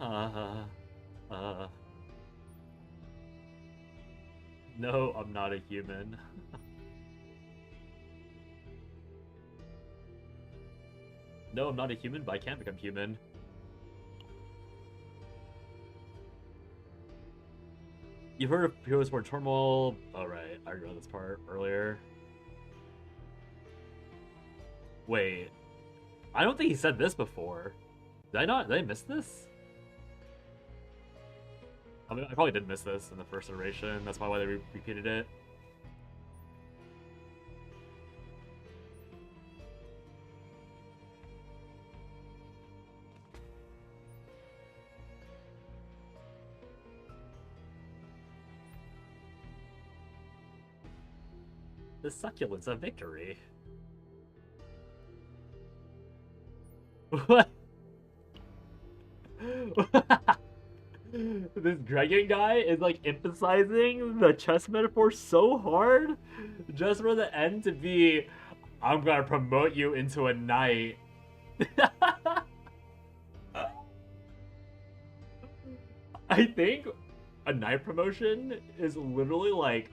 No, I'm not a human. No, I'm not a human, but I can become human. You've heard of Heroes Born Turmoil? Oh, right. I read this part earlier. Wait. I don't think he said this before. Did I not? Did I miss this? I mean, I probably did miss this in the first iteration. That's probably why they repeated it. The succulence of victory. What? This dragon guy is like emphasizing the chess metaphor so hard just for the end to be, I'm gonna promote you into a knight. I think a knight promotion is literally like,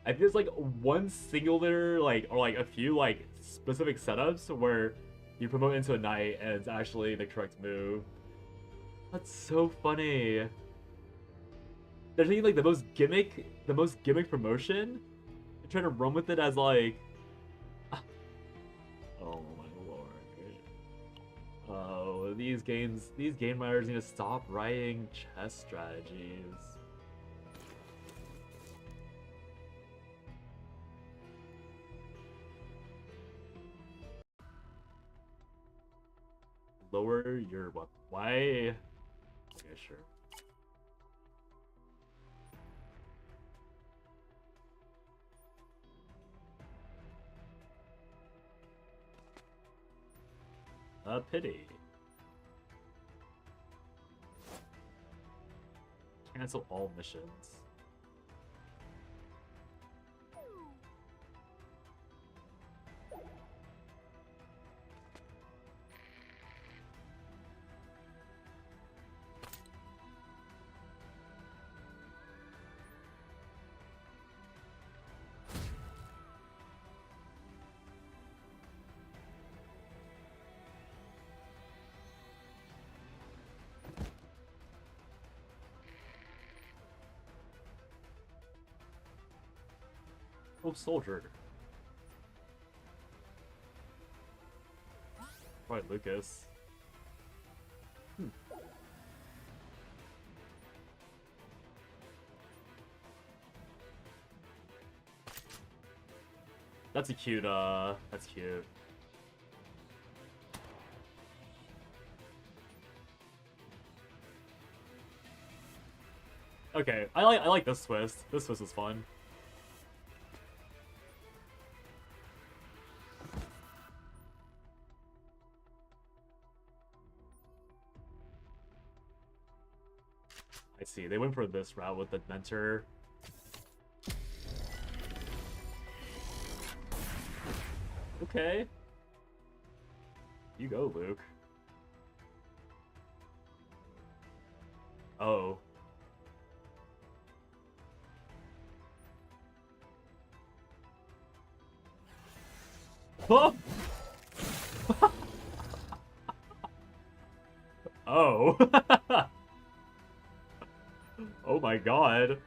I think it's like one singular like, or like a few like specific setups where you promote into a knight and it's actually the correct move. That's so funny. They're taking like the most gimmick promotion and trying to run with it as like, oh my lord. Oh, these game writers need to stop writing chess strategies. Lower your what? Why? Okay, sure. A pity. Cancel all missions. Oh, soldier. Right, Lucas. That's a cute, that's cute. Okay, I like this twist. This twist is fun. I see. They went for this route with the mentor. Okay. You go, Luke. Oh. Oh! Oh. Oh my god.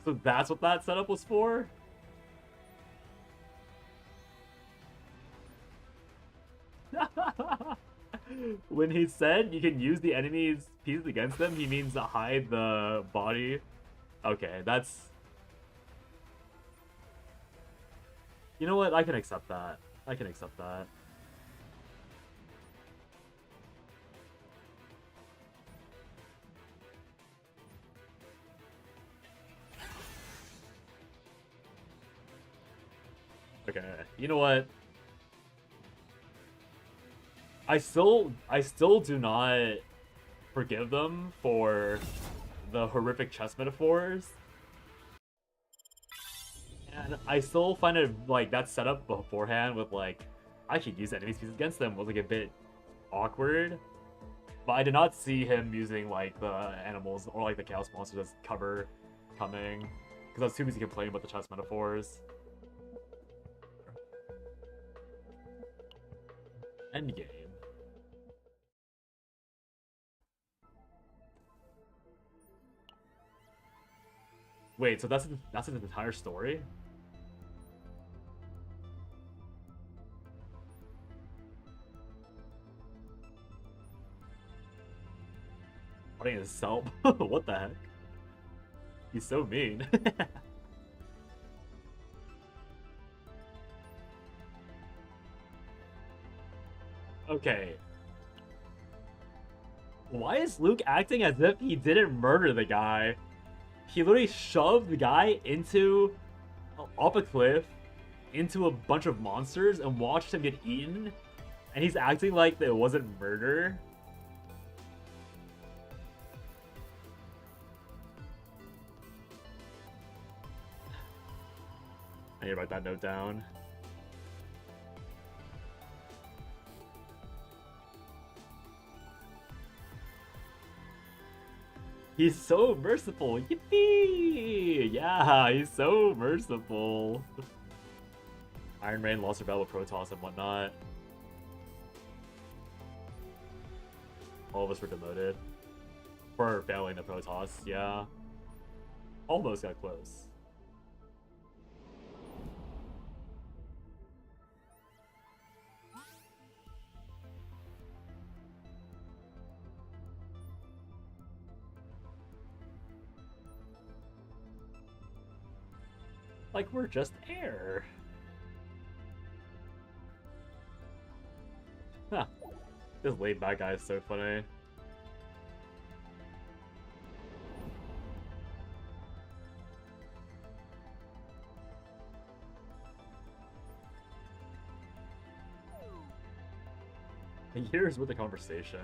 So that's what that setup was for? When he said you can use the enemy's pieces against them, he means to hide the body. Okay, that's... You know what? I can accept that. I can accept that. Okay, you know what? I still do not forgive them for the horrific chess metaphors. And I still find it like that setup beforehand with like I could use enemy species against them was like a bit awkward. But I did not see him using like the animals or like the chaos monsters as cover coming. Because I was too busy complaining about the chess metaphors. Endgame. Wait, so that's an entire story? Putting his self? What the heck? He's so mean. Okay. Why is Luke acting as if he didn't murder the guy? He literally shoved the guy into up a cliff into a bunch of monsters and watched him get eaten, and he's acting like it wasn't murder. I need to write that note down. He's so merciful. Yippee! Yeah, he's so merciful. Iron Rain lost her battle with Protoss and whatnot. All of us were demoted. For failing the Protoss, yeah. Almost got close. Like we're just air. Huh. This laid back guy is so funny. Here's with the conversation.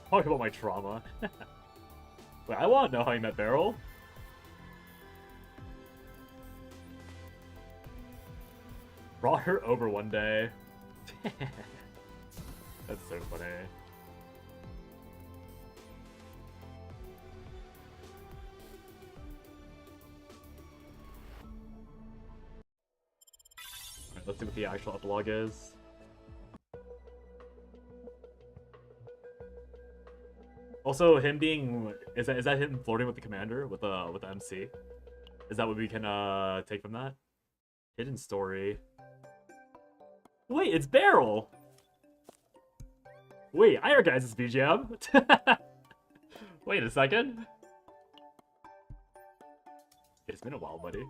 Talk about my trauma. Wait, I want to know how you met Beryl. Brought her over one day. That's so funny. Alright, let's see what the actual epilogue is. Also, him being is that him flirting with the commander with the MC? Is that what we can take from that? Hidden story. Wait, it's Beryl. Wait, I recognize this BGM. Wait a second. It's been a while, buddy.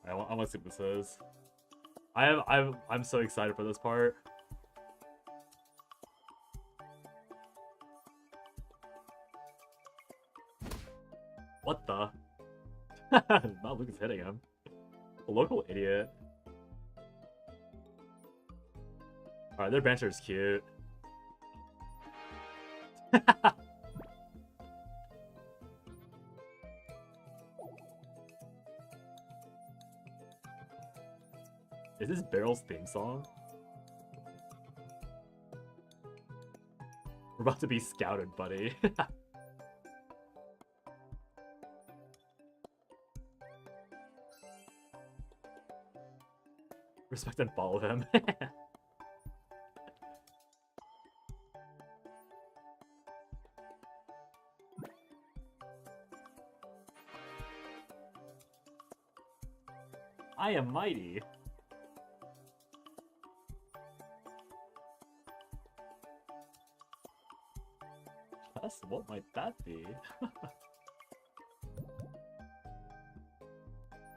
I want to see what this is. I'm so excited for this part. What the? Not Lucas hitting him. A local idiot. Alright, their banter is cute. Is this Beryl's theme song? We're about to be scouted, buddy. Respect and follow him. I am mighty. Yes, what might that be?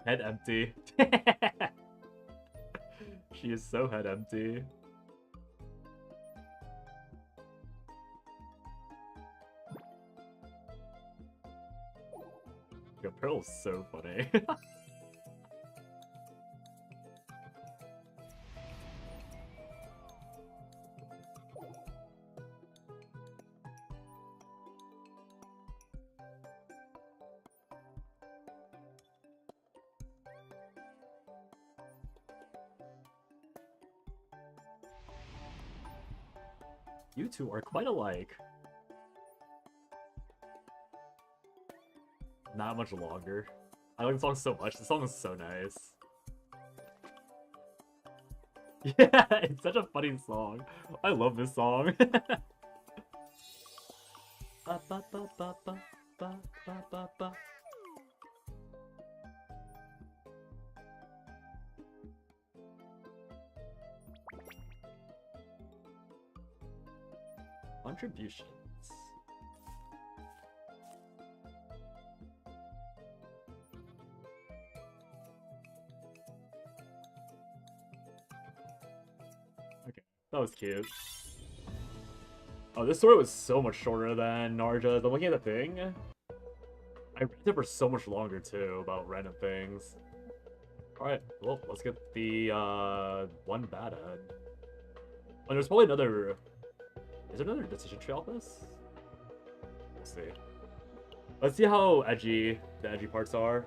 Head empty. She is so head empty. Your Pearl's so funny. You two are quite alike. Not much longer. I like the song so much. The song is so nice. Yeah, it's such a funny song. I love this song. Ba, ba, ba, ba, ba, ba, ba, ba, ba. Contributions. Okay, that was cute. Oh, this story was so much shorter than Narja's. I'm looking at the thing. I read it for so much longer too about random things. Alright, well, let's get the one bad end. Oh, there's probably another. Is there another decision tree off this? We'll see. Let's see how edgy the edgy parts are.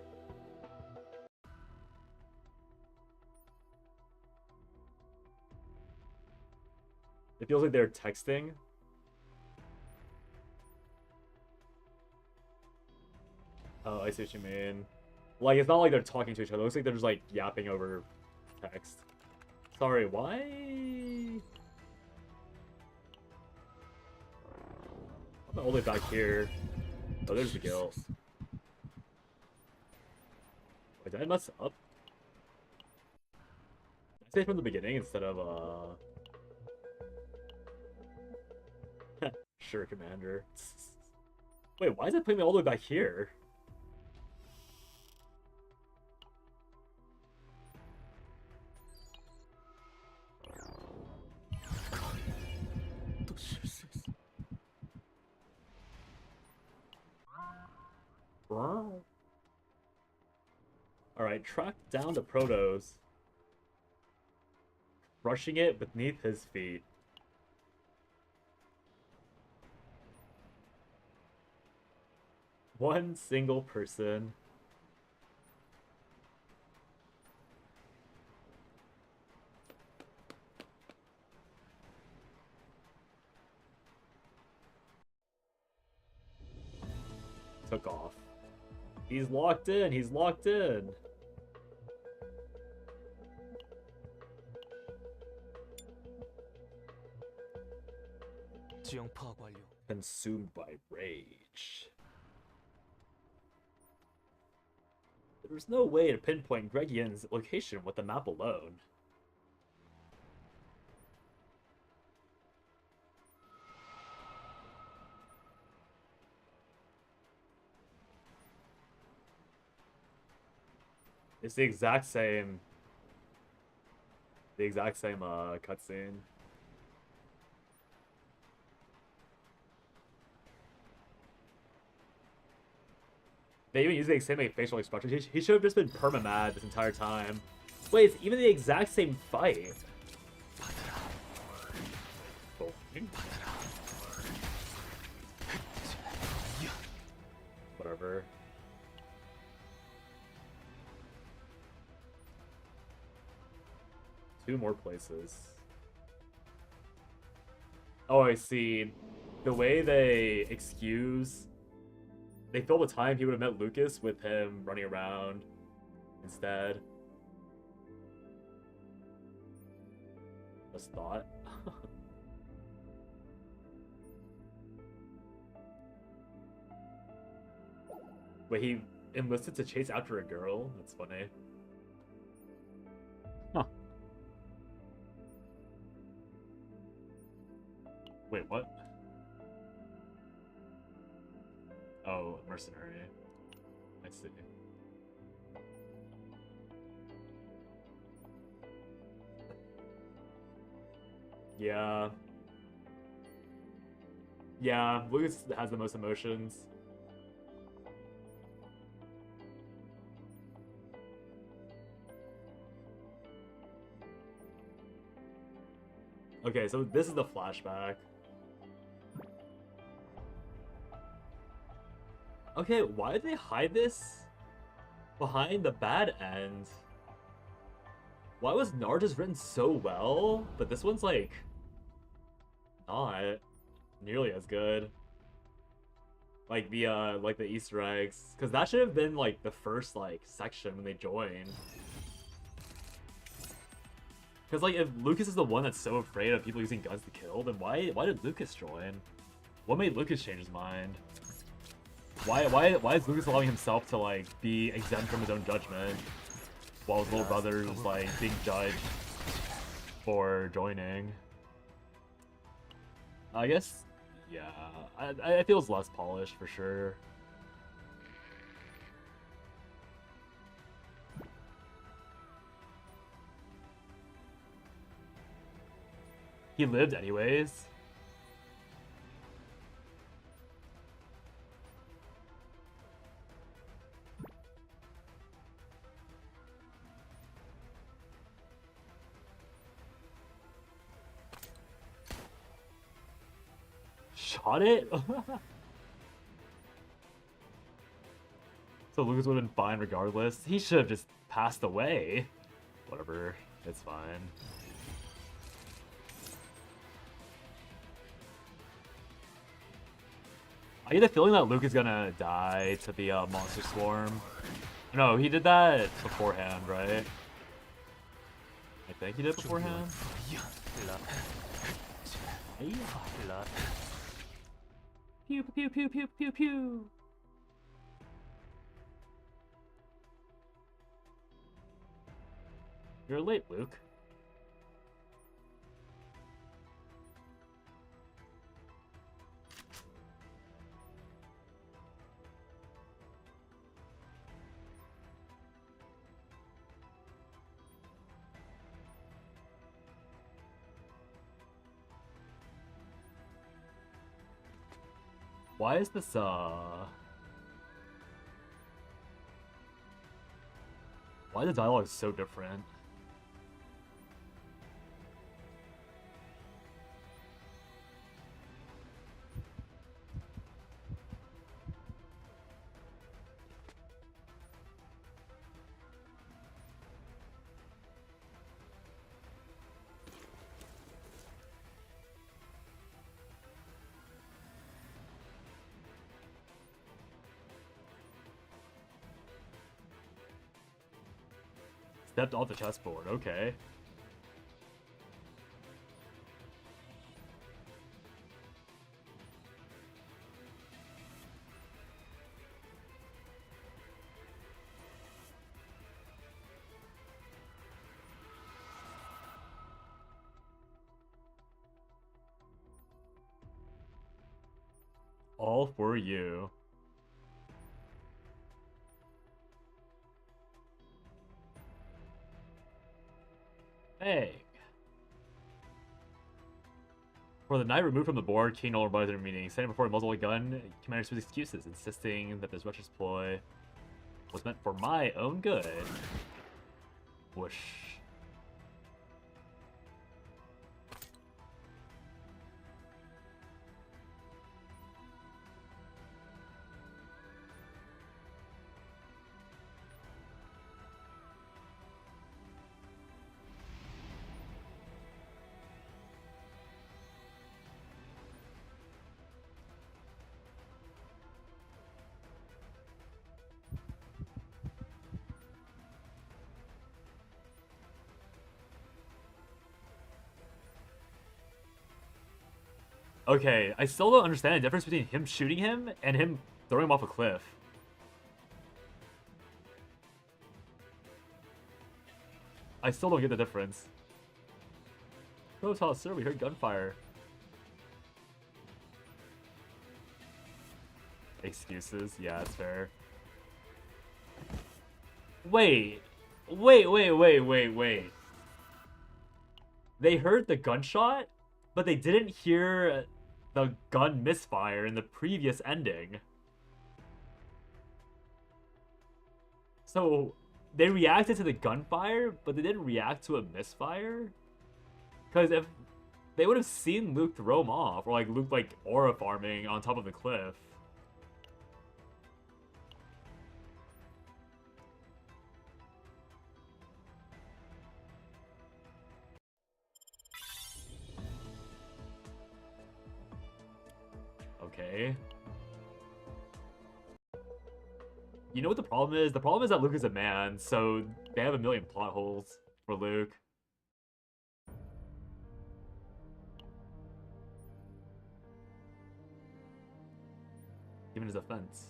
It feels like they're texting. Oh, I see what you mean. Like, it's not like they're talking to each other. It looks like they're just, like, yapping over text. Sorry, why? I'm all the way back here. Oh, there's the guild. Wait, did I mess up? Did I say from the beginning instead of, Sure, Commander. Wait, why is it putting me all the way back here? Alright, track down the Protos. Crushing it beneath his feet. One single person. Took off. He's locked in. He's locked in. Consumed by rage. There's no way to pinpoint Greg Yin's location with the map alone. It's the exact same cutscene. They even use the same facial expressions. He should have just been perma-mad this entire time. Wait, it's even the exact same fight. Whatever. Two more places. Oh, I see. The way they excuse... They fill the time he would have met Lucas with him running around instead. Just thought. Wait, he enlisted to chase after a girl? That's funny. Huh. Wait, what? Oh, mercenary. I see. Yeah. Yeah, Lucas has the most emotions. Okay, so this is the flashback. Okay, why did they hide this behind the bad end? Why was Naruto's written so well, but this one's like not nearly as good? Like the Easter eggs, because that should have been like the first like section when they joined. Because like if Lucas is the one that's so afraid of people using guns to kill, then why did Lucas join? What made Lucas change his mind? Why is Lucas allowing himself to like be exempt from his own judgment while his little brother is like being judged for joining? I guess, yeah, I feel it's less polished for sure. He lived anyways. Shot it? So Lucas would have been fine regardless. He should have just passed away. Whatever, it's fine. I get a feeling that Luke is gonna die to the monster swarm. No, he did that beforehand, right? I think he did beforehand. Pew pew pew pew pew pew. You're late, Luke. Why is this, why is the dialogue so different? Stepped off the chessboard, okay. All for you. Hey. For the knight removed from the board, King no longer bothers their meeting. Standing before the muzzle of a gun, Commander speaks excuses, insisting that this wretched ploy was meant for my own good. Whoosh. Okay, I still don't understand the difference between him shooting him and him throwing him off a cliff. I still don't get the difference. Protoss, sir, we heard gunfire. Excuses? Yeah, that's fair. Wait. Wait. They heard the gunshot, but they didn't hear the gun misfire in the previous ending. So they reacted to the gunfire, but they didn't react to a misfire? Because if they would have seen Luke throw him off, or like Luke like aura farming on top of the cliff. Okay. You know what the problem is? The problem is that Luke is a man, so they have a million plot holes for Luke. Given his offense.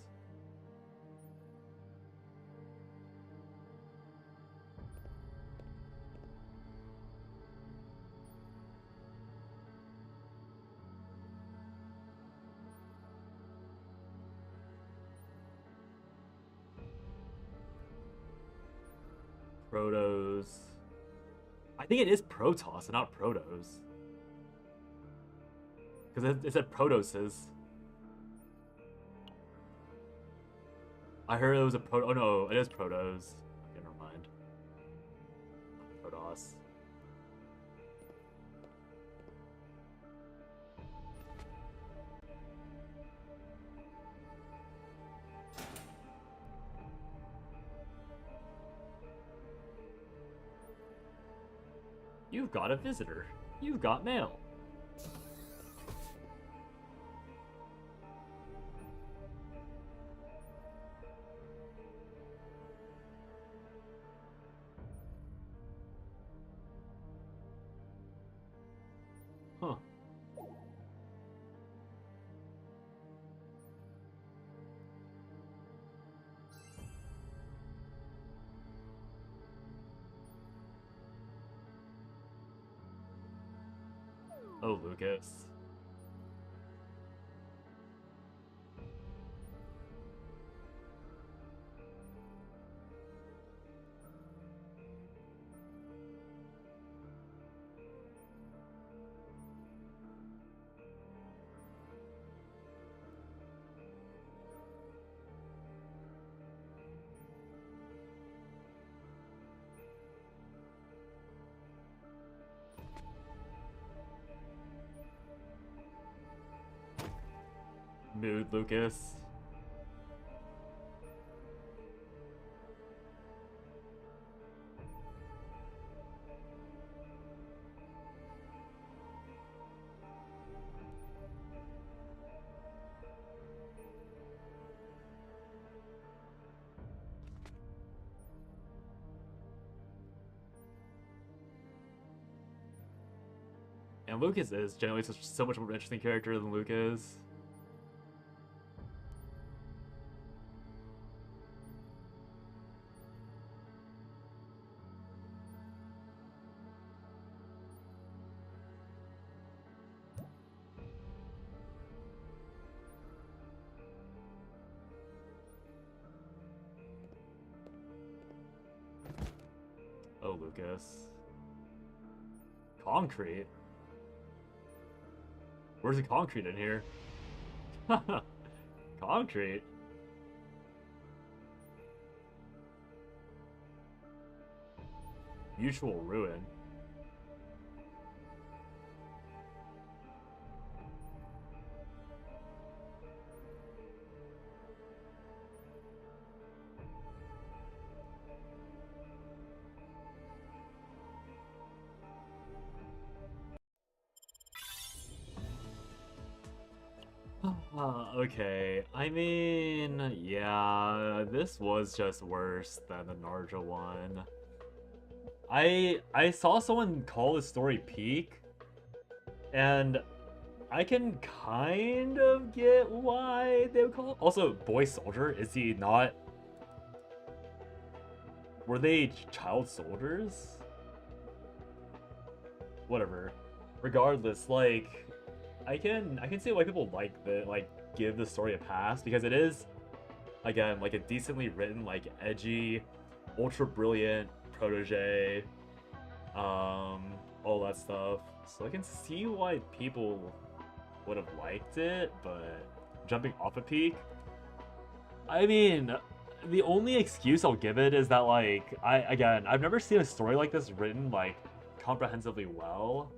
Protos. I think it is Protoss and not Protos. Because it said Protoses. I heard it was a Proto. Oh no, it is Protos. Okay, never mind. Protoss. You've got a visitor. You've got mail. Huh. Oh, Lucas. Mood, Lucas. And Lucas is generally so much more interesting character than Luke is. Oh, Lucas. Concrete? Where's the concrete in here? Concrete? Mutual ruin. Okay, I mean, yeah, this was just worse than the Narja one. I saw someone call the story peak, and I can kind of get why they would call it. Also, boy soldier, is he not? Were they child soldiers? Whatever. Regardless, like, I can see why people like the give the story a pass because it is, again, like a decently written, like edgy, ultra brilliant protege, all that stuff. So I can see why people would have liked it, but jumping off a peak, I mean, the only excuse I'll give it is that like I've never seen a story like this written like comprehensively well,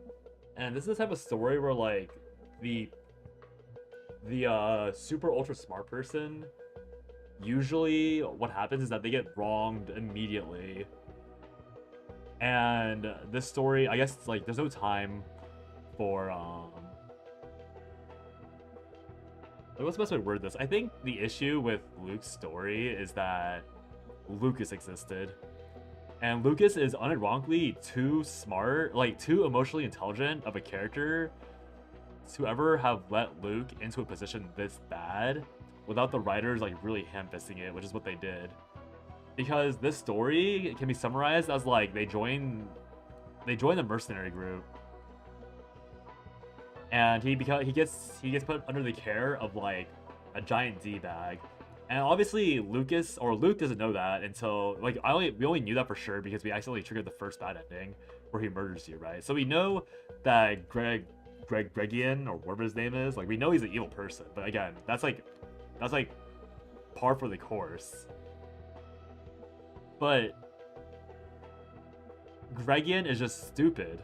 and this is the type of story where like the super ultra smart person, usually what happens is that they get wronged immediately. And this story, I guess, it's like there's no time for like, what's the best way to word this? I think the issue with Luke's story is that Lucas existed. And Lucas is unironically too smart, like too emotionally intelligent of a character to ever have let Luke into a position this bad without the writers like really ham-fisting it, which is what they did. Because this story can be summarized as like they join the mercenary group, and he gets put under the care of like a giant D-bag. And obviously Luke doesn't know that until like we only knew that for sure because we accidentally triggered the first bad ending where he murders you, right? So we know that Gregian, or whatever his name is, like we know he's an evil person, but again, that's like par for the course. But Gregian is just stupid,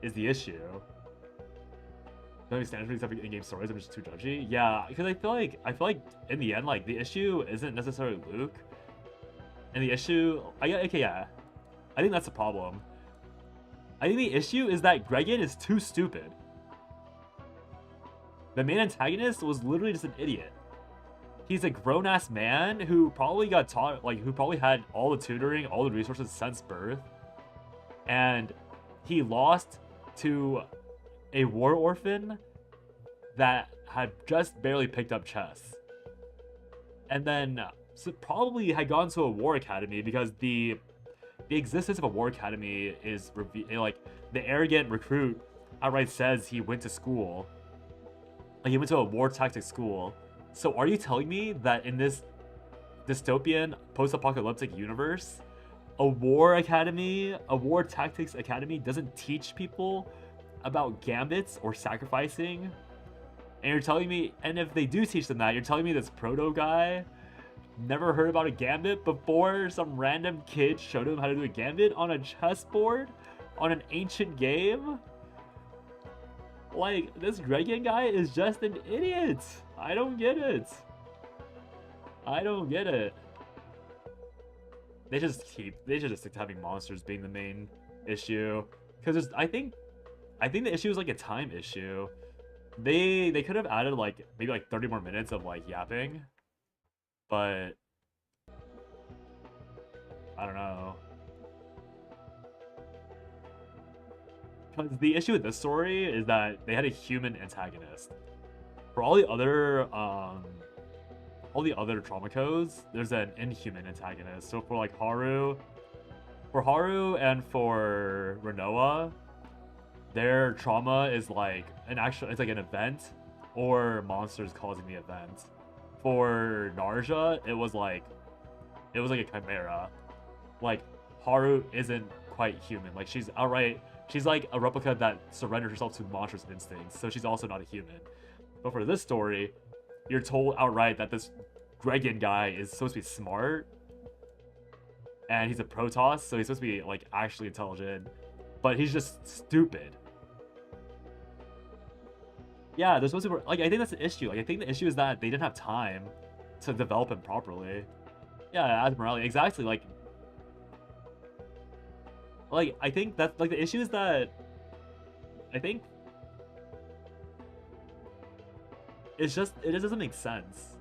is the issue. Don't have standards for these in-game stories. I'm just too judgy. Yeah, because I feel like in the end, like the issue isn't necessarily Luke, and the issue, yeah, I think that's the problem. I think the issue is that Gregian is too stupid. The main antagonist was literally just an idiot. He's a grown-ass man who probably got taught, like, who probably had all the tutoring, all the resources since birth, and he lost to a war orphan that had just barely picked up chess, and then probably had gone to a war academy because the existence of a war academy is like the arrogant recruit outright says he went to school, like he went to a war tactics school. So are you telling me that in this dystopian post-apocalyptic universe, a war tactics academy doesn't teach people about gambits or sacrificing? And you're telling me, and if they do teach them that, you're telling me this proto guy never heard about a gambit before some random kid showed him how to do a gambit on a chessboard on an ancient game? Like, this Gregian guy is just an idiot. I don't get it. I don't get it. They should just stick to having monsters being the main issue, because I think the issue is like a time issue. They could have added like maybe like 30 more minutes of like yapping, but I don't know. Because the issue with this story is that they had a human antagonist. For all the other trauma codes, there's an inhuman antagonist. So for like Haru and for Renoa, their trauma is like it's like an event or monsters causing the event. For Narja, it was like a chimera. Like Haru isn't quite human. Like she's like a replica that surrendered herself to monstrous instincts, so she's also not a human. But for this story, you're told outright that this Gregian guy is supposed to be smart, and he's a Protoss, so he's supposed to be like actually intelligent, but he's just stupid. Yeah, they're supposed to, like, I think that's the issue. Like, I think the issue is that they didn't have time to develop him properly. Yeah, Admiralty, exactly. Like I think that, like, the issue is that I think it just doesn't make sense.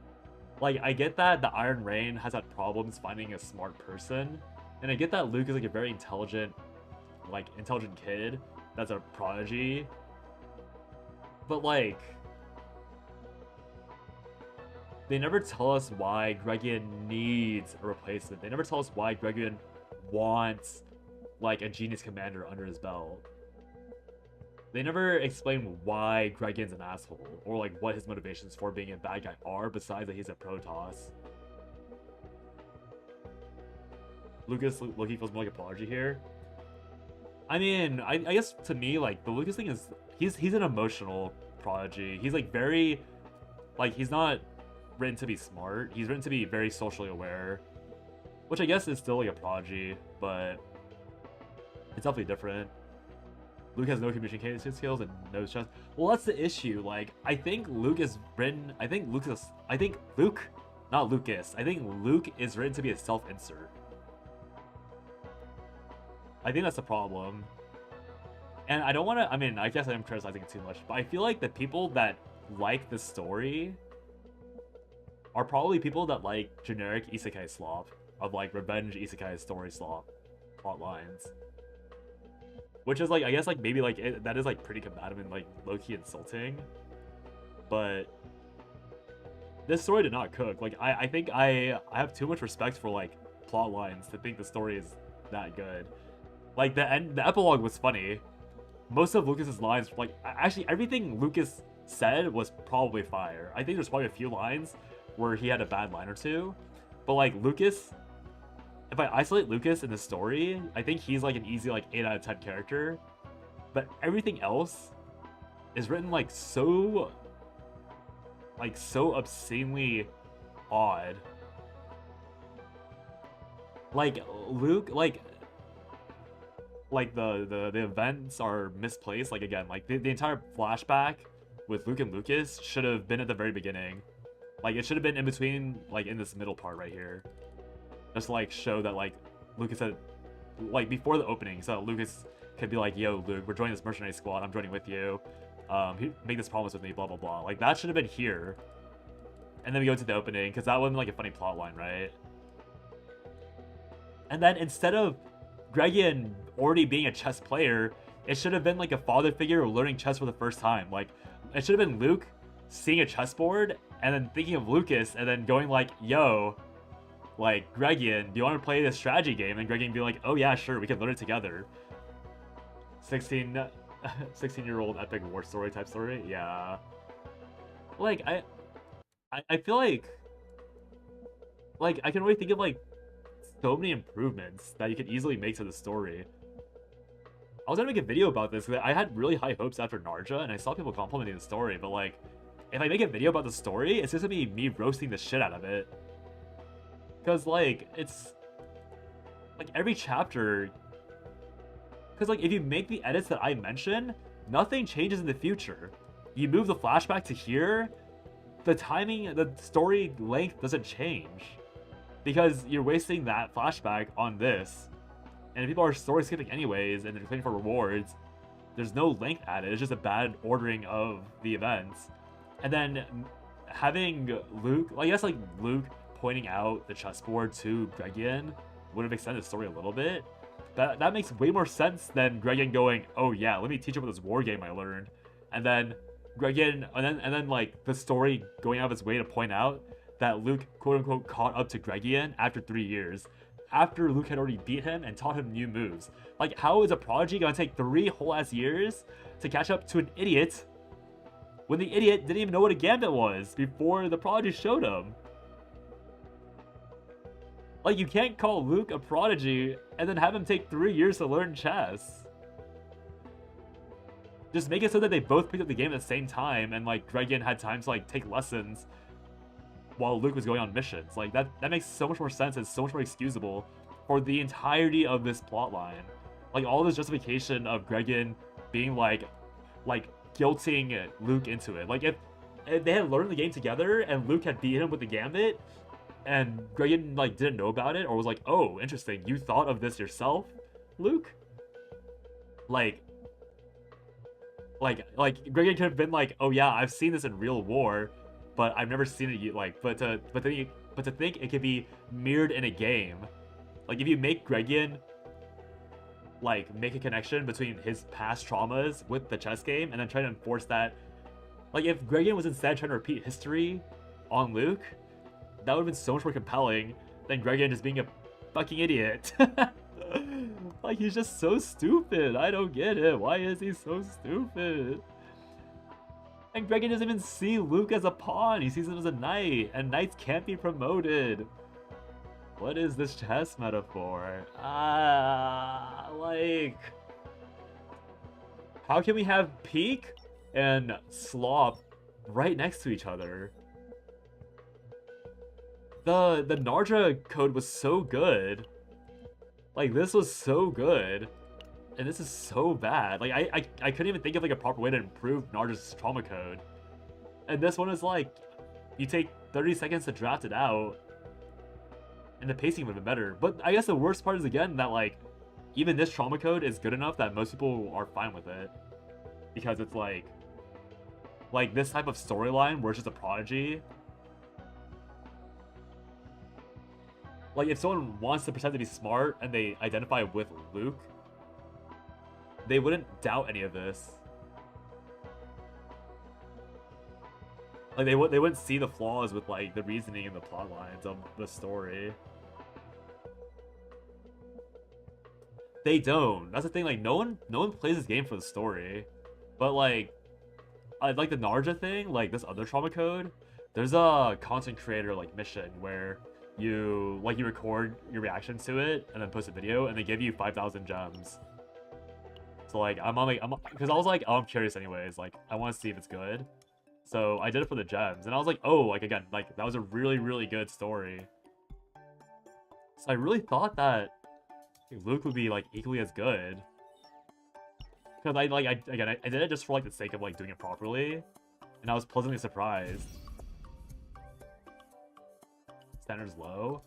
Like, I get that the Iron Rain has had problems finding a smart person, and I get that Luke is like a very intelligent kid that's a prodigy, but like they never tell us why Gregian needs a replacement. They never tell us why Gregian wants like a genius commander under his belt. They never explain why Gregin's an asshole, or like what his motivations for being a bad guy are, besides that he's a Protoss. Lucas looking feels more like a prodigy here. I mean, I guess to me, like, the Lucas thing is, he's an emotional prodigy. He's like very, like, he's not written to be smart. He's written to be very socially aware, which I guess is still like a prodigy, but it's definitely different. Luke has no communication skills and no chess. Well, that's the issue. Like, I think Luke is written. I think Luke, not Lucas. I think Luke is written to be a self-insert. I think that's the problem. And I don't want to. I mean, I guess I'm criticizing it too much, but I feel like the people that like the story are probably people that like generic isekai slop of like revenge isekai story slop plot lines. Which is like, I guess like maybe like that is like pretty combative and like low-key insulting. But this story did not cook. Like I think I have too much respect for like plot lines to think the story is that good. Like the epilogue was funny. Most of Lucas's lines, like actually everything Lucas said was probably fire. I think there's probably a few lines where he had a bad line or two. But like Lucas, if I isolate Lucas in the story, I think he's like an easy like 8 out of 10 character. But everything else is written like so obscenely odd. Like Luke, like the events are misplaced. Like again, like the entire flashback with Luke and Lucas should have been at the very beginning. Like it should have been in between, like in this middle part right here. Just to, like, show that, like, Lucas had, like, before the opening, so Lucas could be like, yo, Luke, we're joining this mercenary squad, I'm joining with you, make this promise with me, blah, blah, blah. Like, that should have been here. And then we go to the opening, because that would have been, like, a funny plot line, right? And then, instead of Gregian already being a chess player, it should have been, like, a father figure learning chess for the first time. Like, it should have been Luke seeing a chessboard, and then thinking of Lucas, and then going like, yo, like, Gregian, do you want to play this strategy game? And Gregian be like, oh yeah, sure, we can learn it together. 16-year-old epic war story type story? Yeah. Like, I feel like I can really think of, like, so many improvements that you could easily make to the story. I was gonna make a video about this, because I had really high hopes after Narja, and I saw people complimenting the story, but, like, if I make a video about the story, it's just gonna be me roasting the shit out of it. Because, like, it's, like, every chapter, because, like, if you make the edits that I mentioned, nothing changes in the future. You move the flashback to here, the timing, the story length doesn't change. Because you're wasting that flashback on this. And if people are story skipping anyways, and they're playing for rewards, there's no length added, it's just a bad ordering of the events. And then having Luke, like, I guess, like, Luke pointing out the chessboard to Gregian would have extended the story a little bit. That makes way more sense than Gregian going, oh yeah, let me teach him about this war game I learned. And then Gregian, and then like the story going out of its way to point out that Luke quote unquote caught up to Gregian after 3 years. After Luke had already beat him and taught him new moves. Like, how is a prodigy gonna take 3 whole ass years to catch up to an idiot when the idiot didn't even know what a gambit was before the prodigy showed him? Like, you can't call Luke a prodigy and then have him take 3 years to learn chess. Just make it so that they both picked up the game at the same time, and, like, Gregian had time to, like, take lessons while Luke was going on missions. Like, that makes so much more sense and so much more excusable for the entirety of this plotline. Like, all this justification of Gregian being, like, guilting Luke into it. Like, if they had learned the game together and Luke had beat him with the gambit, and Gregian, like, didn't know about it, or was like, oh, interesting, you thought of this yourself, Luke? Like, Gregian could have been like, oh yeah, I've seen this in real war, but I've never seen it, like, but to think it could be mirrored in a game. Like, if you make Gregian, like, make a connection between his past traumas with the chess game, and then try to enforce that. Like, if Gregian was instead trying to repeat history on Luke, that would have been so much more compelling than Gregian just being a fucking idiot. Like, Like, he's just so stupid. I don't get it. Why is he so stupid? And Greggy doesn't even see Luke as a pawn. He sees him as a knight, and knights can't be promoted. What is this chess metaphor? Like... How can we have Peak and Slop right next to each other? The Narja code was so good. Like, this was so good. And this is so bad. Like, I couldn't even think of like a proper way to improve Narja's trauma code. And this one is like, you take 30 seconds to draft it out, and the pacing would have been better. But I guess the worst part is, again, that like, even this trauma code is good enough that most people are fine with it. Because it's like this type of storyline where it's just a prodigy. Like, if someone wants to pretend to be smart and they identify with Luke, they wouldn't doubt any of this. Like, they wouldn't see the flaws with, like, the reasoning and the plot lines of the story. They don't. That's the thing, like, no one plays this game for the story. But, like the Narja thing, like, this other trauma code, there's a content creator, like, mission where you record your reaction to it and then post a video, and they give you 5,000 gems. So, like, because I was like, oh, I'm curious anyways, like, I want to see if it's good. So I did it for the gems, and I was like, oh, like, again, like, that was a really, really good story. So I really thought that Luke would be, like, equally as good. Because I did it just for, like, the sake of, like, doing it properly, and I was pleasantly surprised. Standards low.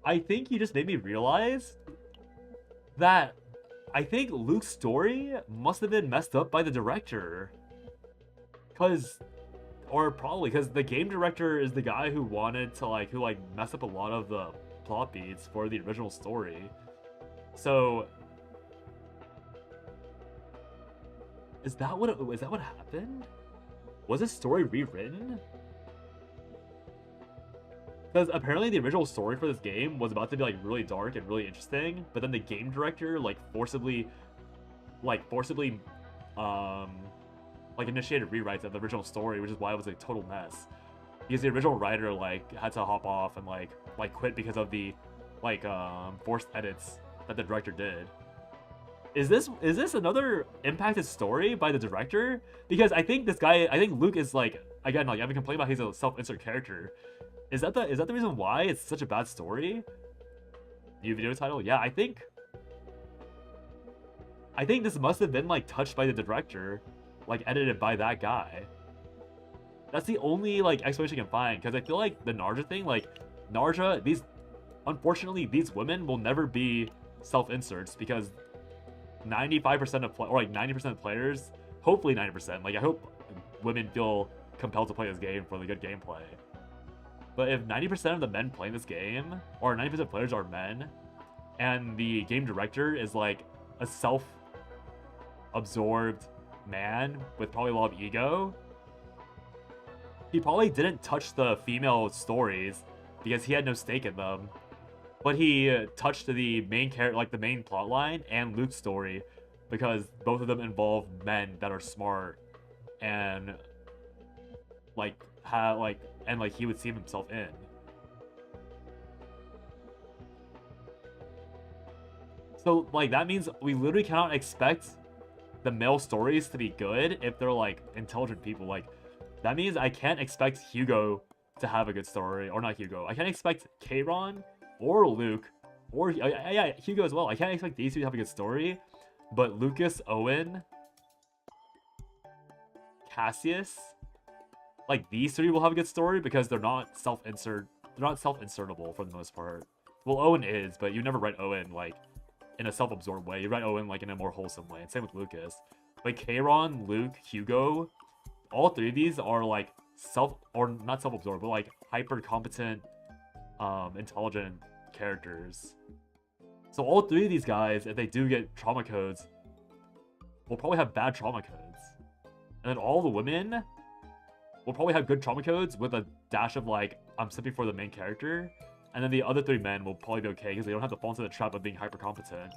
I think you just made me realize that I think Luke's story must have been messed up by the director. Probably because the game director is the guy who wanted to, who messed up a lot of the plot beats for the original story. So, is that what happened? Was this story rewritten? Because apparently the original story for this game was about to be, like, really dark and really interesting, but then the game director, forcibly initiated rewrites of the original story, which is why it was a total mess. Because the original writer, had to hop off and, quit because of the, forced edits that the director did. Is this another impacted story by the director? Because I think Luke is, again, I've been complaining about he's a self-insert character. Is that the reason why it's such a bad story? New video title? Yeah, I think this must have been, touched by the director, edited by that guy. That's the only, explanation I can find, because I feel like the Narja thing, Narja, unfortunately, these women will never be self-inserts, because 95% of, 90% of players, hopefully 90%, I hope women feel compelled to play this game for the good gameplay. But if 90% of the men playing this game, or 90% of players are men, and the game director is a self-absorbed man with probably a lot of ego, he probably didn't touch the female stories because he had no stake in them. But he touched the main character, the main plot line and Luke's story, because both of them involve men that are smart and he would see himself in. So that means we literally cannot expect the male stories to be good if they're intelligent people. That means I can't expect Hugo to have a good story, or not Hugo. I can't expect Kayron or Luke or yeah, Hugo as well. I can't expect these two to have a good story, but Lucas, Owen, Cassius, these three will have a good story because they're not self-insertable for the most part. Well, Owen is, but you never write Owen in a self-absorbed way. You write Owen in a more wholesome way, and same with Lucas. Kayron, Luke, Hugo, all three of these are not self-absorbed, but hyper competent, intelligent characters. So all three of these guys, if they do get trauma codes, will probably have bad trauma codes. And then all the women will probably have good trauma codes with a dash of I'm simping for the main character. And then the other 3 men will probably be okay because they don't have to fall into the trap of being hyper competent.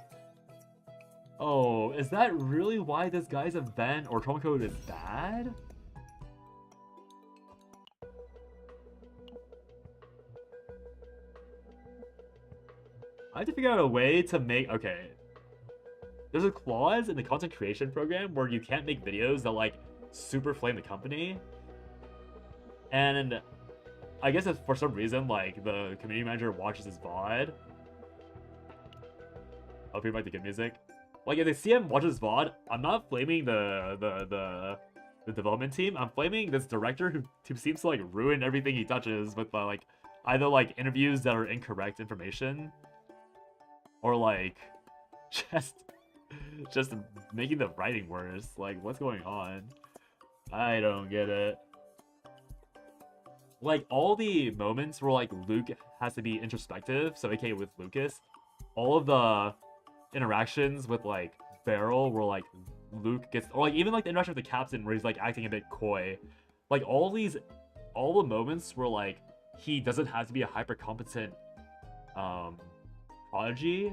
Oh, is that really why this guy's event or trauma code is bad? I have to figure out a way to make... Okay. There's a clause in the content creation program where you can't make videos that, like, super flame the company. And I guess if for some reason, like, the community manager watches his VOD. I'll hear like the good music. Like, if the CM watches VOD, I'm not flaming the development team. I'm flaming this director who seems to, like, ruin everything he touches with, like, either, like, interviews that are incorrect information. Or, like, just making the writing worse. Like, what's going on? I don't get it. Like, all the moments where, like, Luke has to be introspective, so aka with Lucas, all of the interactions with, like, Beryl where, like, Luke gets... Or, like, even, like, the interaction with the captain where he's, like, acting a bit coy. Like, all the moments where, like, he doesn't have to be a hyper-competent, prodigy,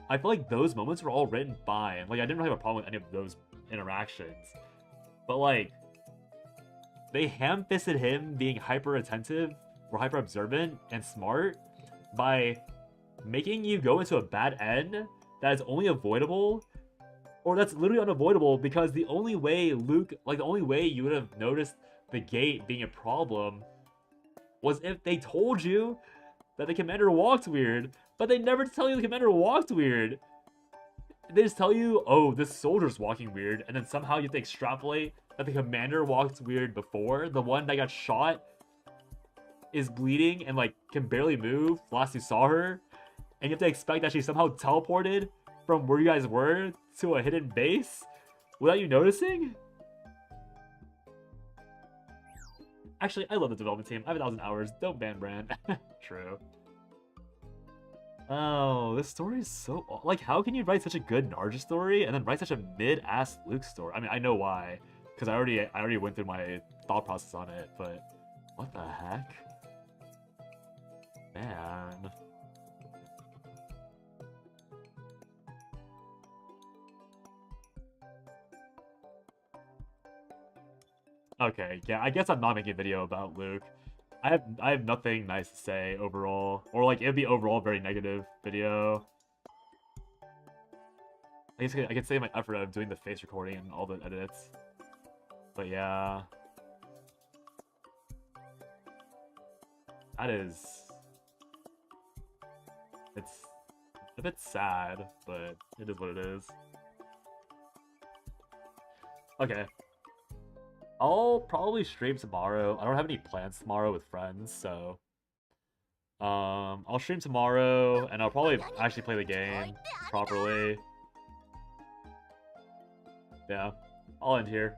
I feel like those moments were all written by, and, like, I didn't really have a problem with any of those interactions. But, like, they ham-fisted him being hyper-attentive or hyper-observant and smart by making you go into a bad end that is only avoidable, or that's literally unavoidable, because the only way Luke, like, the only way you would have noticed the gate being a problem was if they told you that the commander walked weird, but they never tell you the commander walked weird. They just tell you, oh, this soldier's walking weird, and then somehow you have to extrapolate that the commander walked weird before. The one that got shot is bleeding and, like, can barely move last you saw her, and you have to expect that she somehow teleported from where you guys were to a hidden base without you noticing? Actually, I love the development team. I have 1,000 hours. Don't ban Brand. True. Oh, this story is so... Like, how can you write such a good Narja story and then write such a mid-ass Luke story? I mean, I know why. Because I already went through my thought process on it, but... What the heck? Man... Okay, yeah, I guess I'm not making a video about Luke. I have nothing nice to say overall. Or, like, it'd be overall a very negative video. I guess I could save my effort of doing the face recording and all the edits. But yeah. That is... It's a bit sad, but it is what it is. Okay. I'll probably stream tomorrow. I don't have any plans tomorrow with friends, so... I'll stream tomorrow, and I'll probably actually play the game properly. Yeah, I'll end here.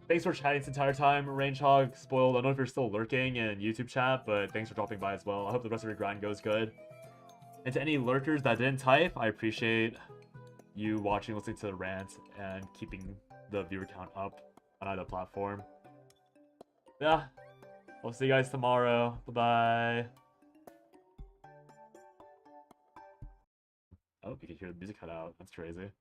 Thanks for chatting this entire time, Rangehog. Spoiled, I don't know if you're still lurking in YouTube chat, but thanks for dropping by as well. I hope the rest of your grind goes good. And to any lurkers that didn't type, I appreciate you watching, listening to the rant, and keeping the viewer count up on either platform. Yeah, I'll see you guys tomorrow. Bye-bye. Oh, you can hear the music cut out. That's crazy.